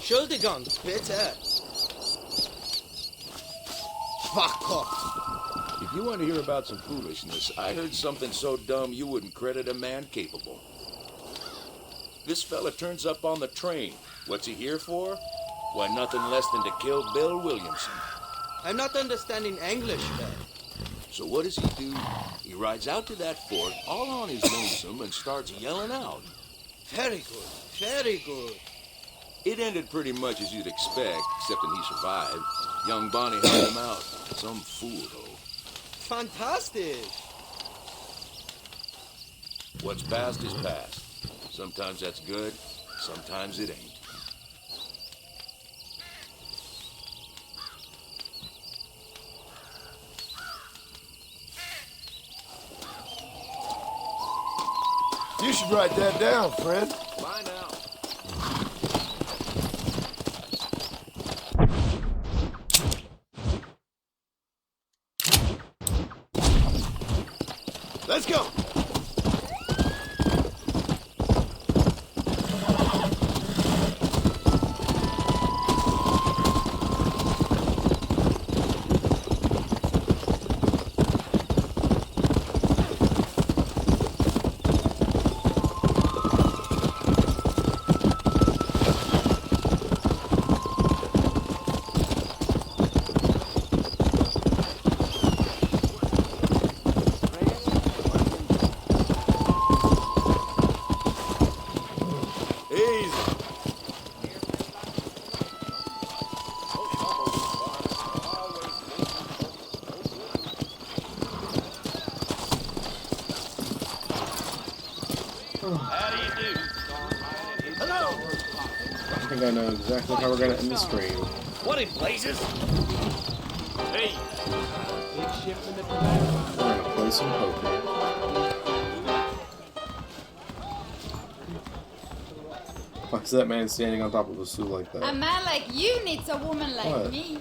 Schuldigung, bitte. Fuck off. If you want to hear about some foolishness, I heard something so dumb you wouldn't credit a man capable. This fella turns up on the train. What's he here for? Why, nothing less than to kill Bill Williamson. I'm not understanding English, man. So what does he do? He rides out to that fort all on his lonesome and starts yelling out. Very good, very good. It ended pretty much as you'd expect, excepting he survived. Young Bonnie helped him out. Some fool, though. Fantastic. What's past is past. Sometimes that's good, sometimes it ain't. You should write that down, friend. Bye now. Let's go. I think I know exactly how we're gonna end the stream. What in blazes? Hey. We're gonna play some poker. Why is that man standing on top of a stool like A that? man like you needs a woman like What? me.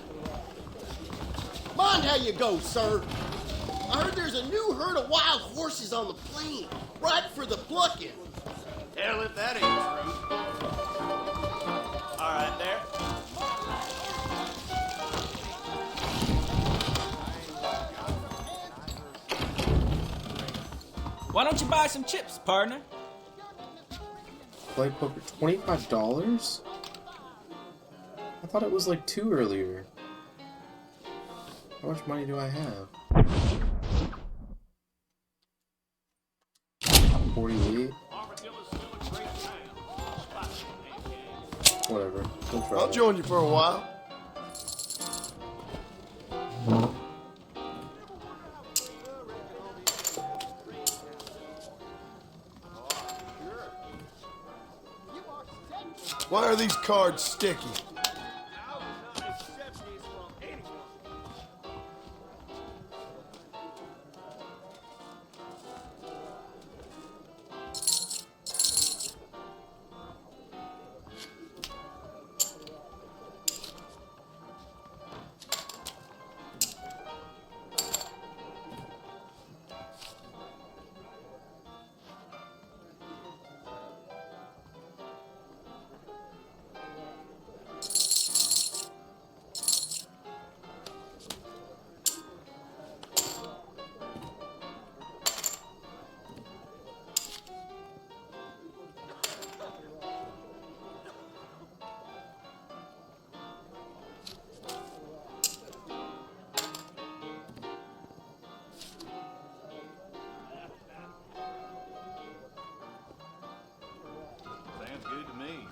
Mind how you go, sir. I heard there's a new herd of wild horses on the plain, ripe for the plucking. Hell if that ain't true. All right, there. Why don't you buy some chips, partner? Play poker, $25? I thought it was like 2 earlier. How much money do I have? 48? Whatever. We'll try I'll it. join you for a while. Why are these cards sticky? Sounds good to me.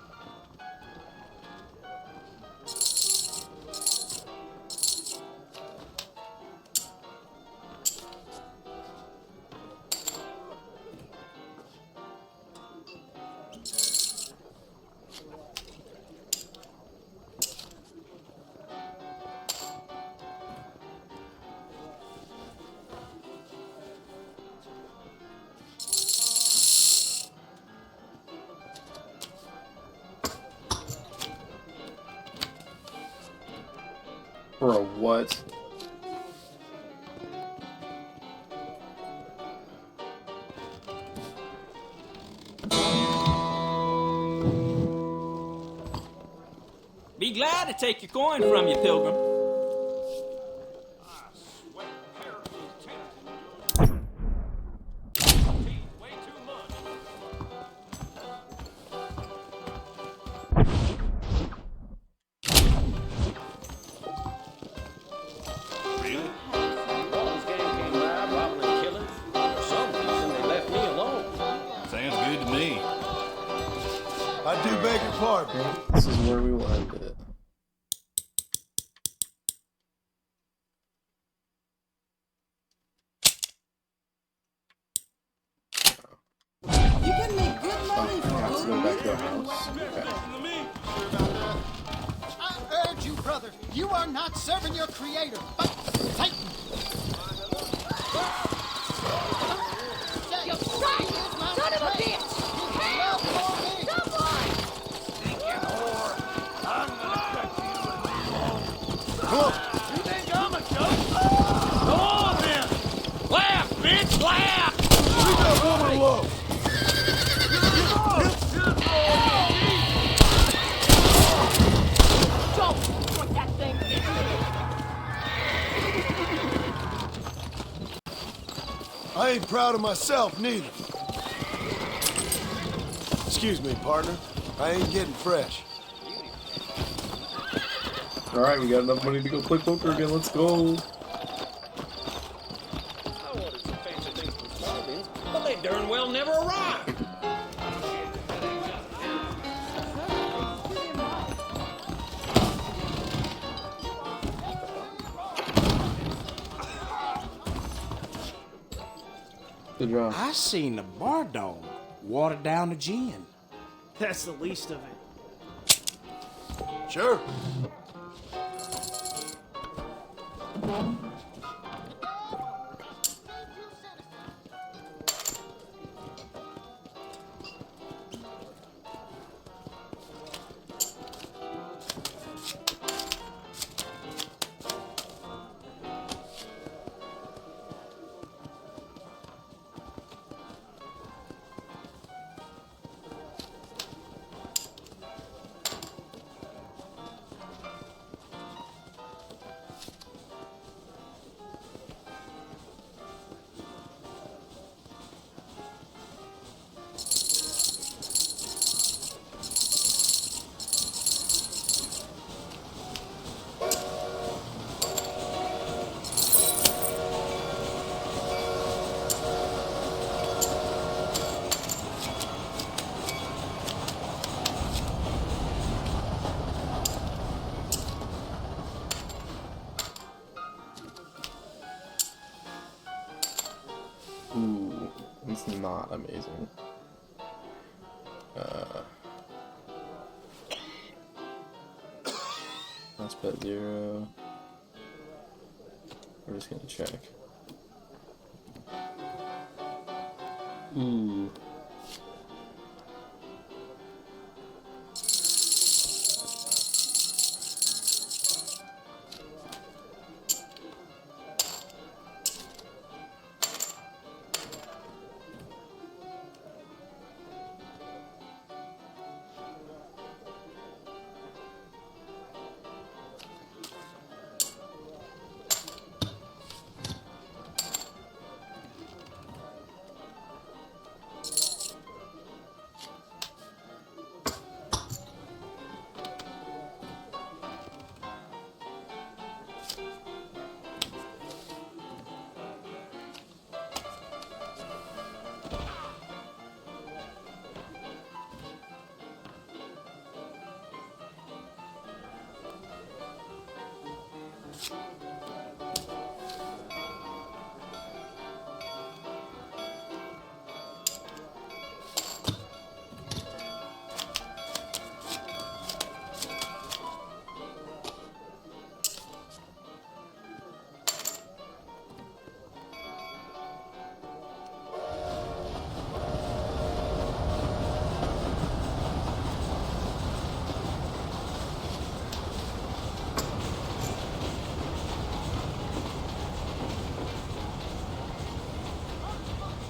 For a what? glad to take your coin from you, Pilgrim. I do beg your pardon. This is where we will end it. You can make good money I have to go back to the house. Okay. I urge you, brother, you are not serving your creator, but Satan. You son of a bitch! Help! Someone! Come on. You think I'm a joke? Go on then! Laugh, bitch, laugh! Leave that woman alone. Don't point that thing! I ain't proud of myself, neither. Excuse me, partner. I ain't getting fresh. Alright, we got enough money to go play poker again. Let's go. I wanted some fancy things from Spartans, but they darn well never arrived. Good job. I seen the bar dog water down the gin. That's the least of it. Sure. Ooh, it's not amazing. Let's bet 0. We're just gonna check. Ooh.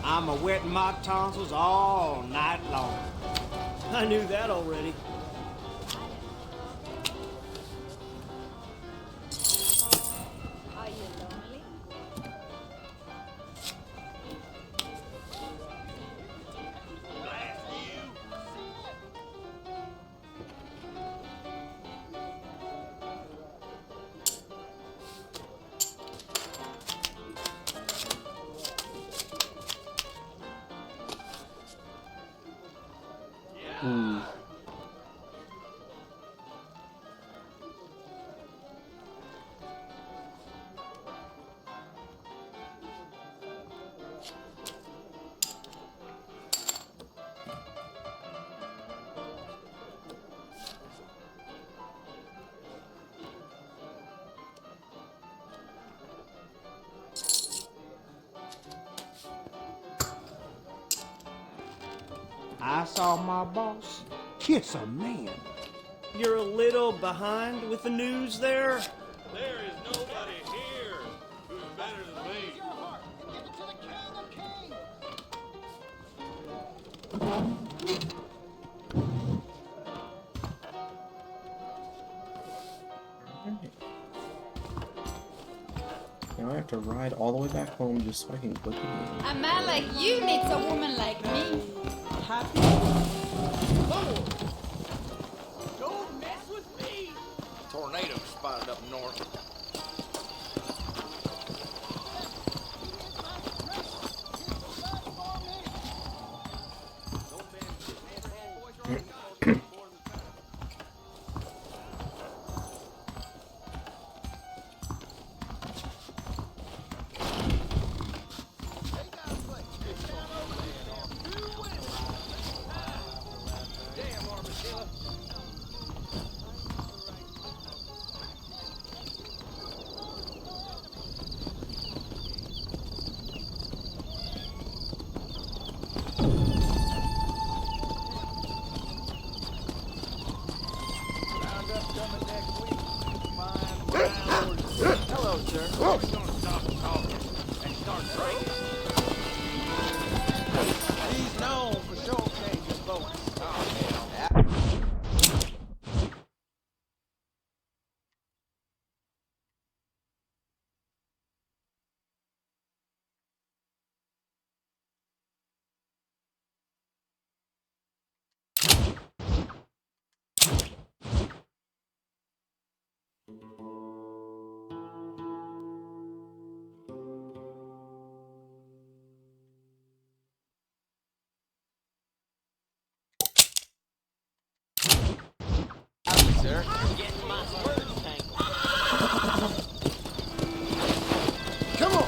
I'm a wetting my tonsils all night long. I knew that already. Ooh. I saw my boss kiss a man. You're a little behind with the news there? There is nobody here who's better than me. Now I have to ride all the way back home just so I can click again. A man like you needs a woman like me. Happy? Don't mess with me! Tornado spotted up north. Hello, sir. We're gonna stop talking and start drinking. He's known for showcasing boats. Oh, hell. Sir, you're getting my spurs tangled. Come on!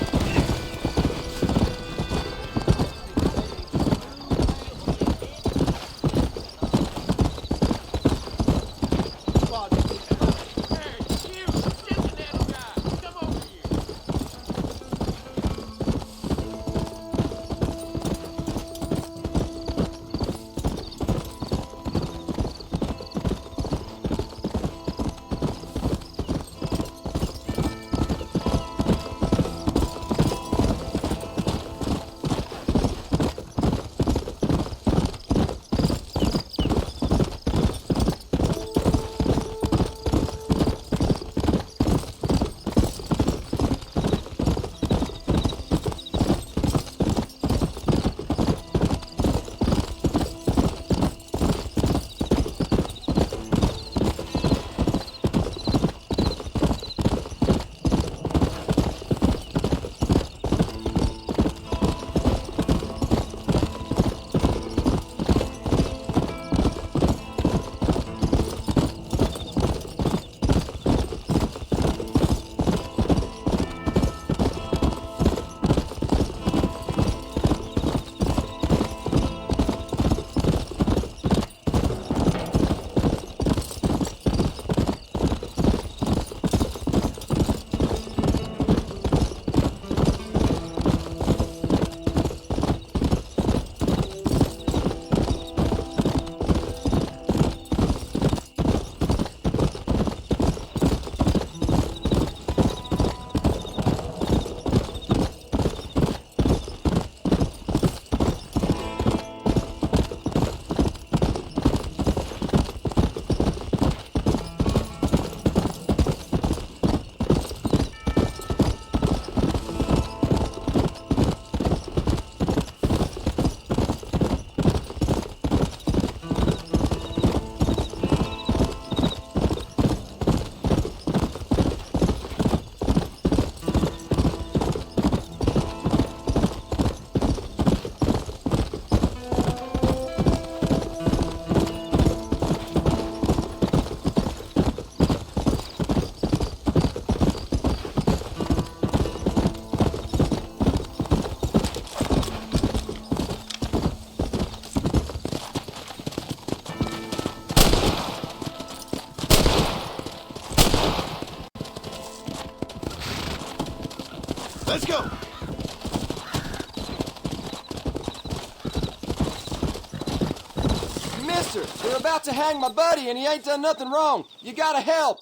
Officer, they're about to hang my buddy and he ain't done nothing wrong. You gotta help.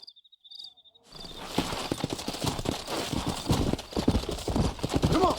Come on.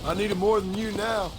I need it more than you now.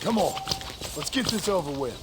Come on, let's get this over with.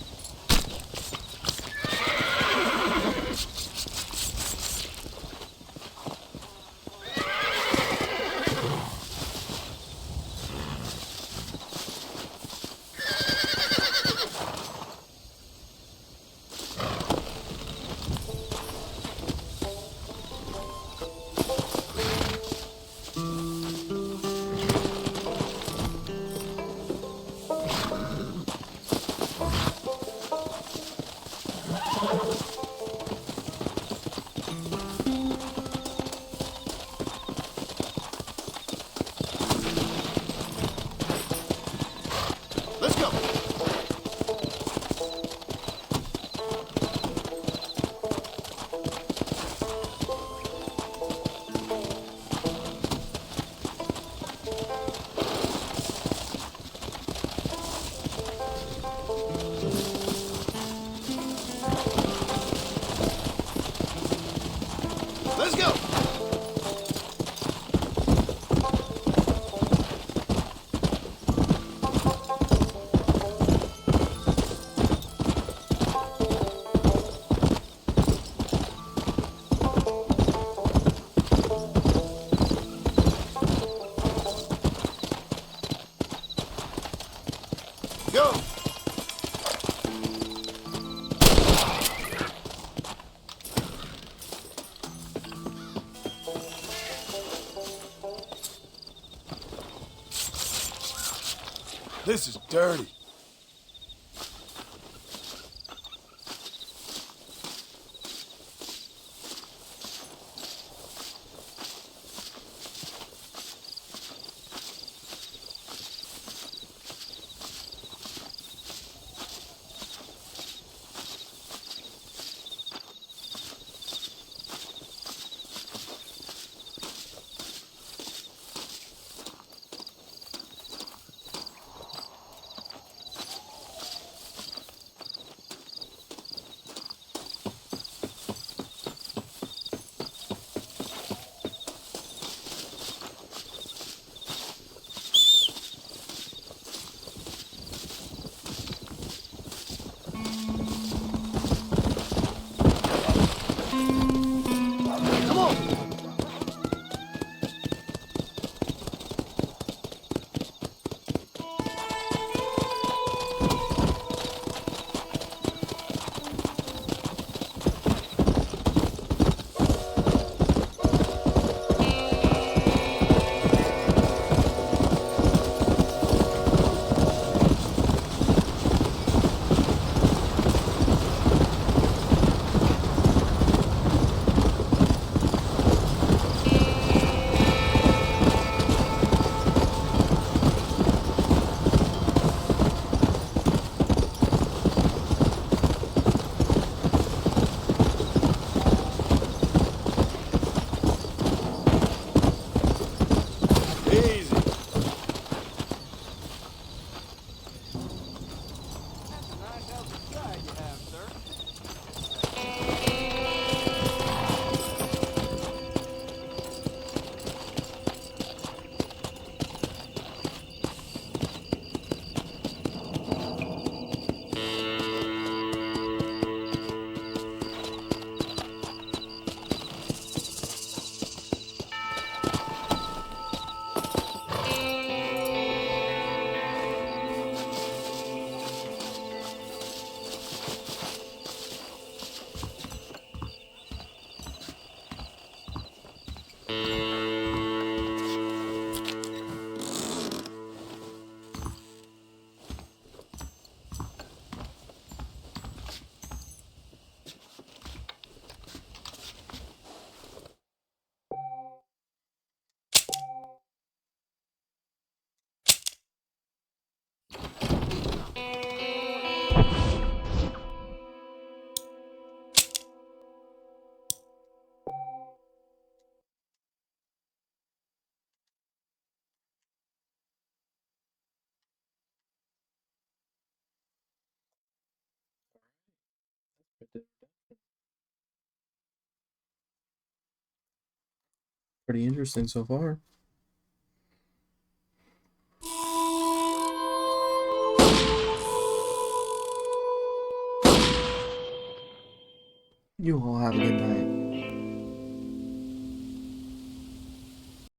Let's go. Let's go. Go. This is dirty. Pretty interesting so far. You all have a good night.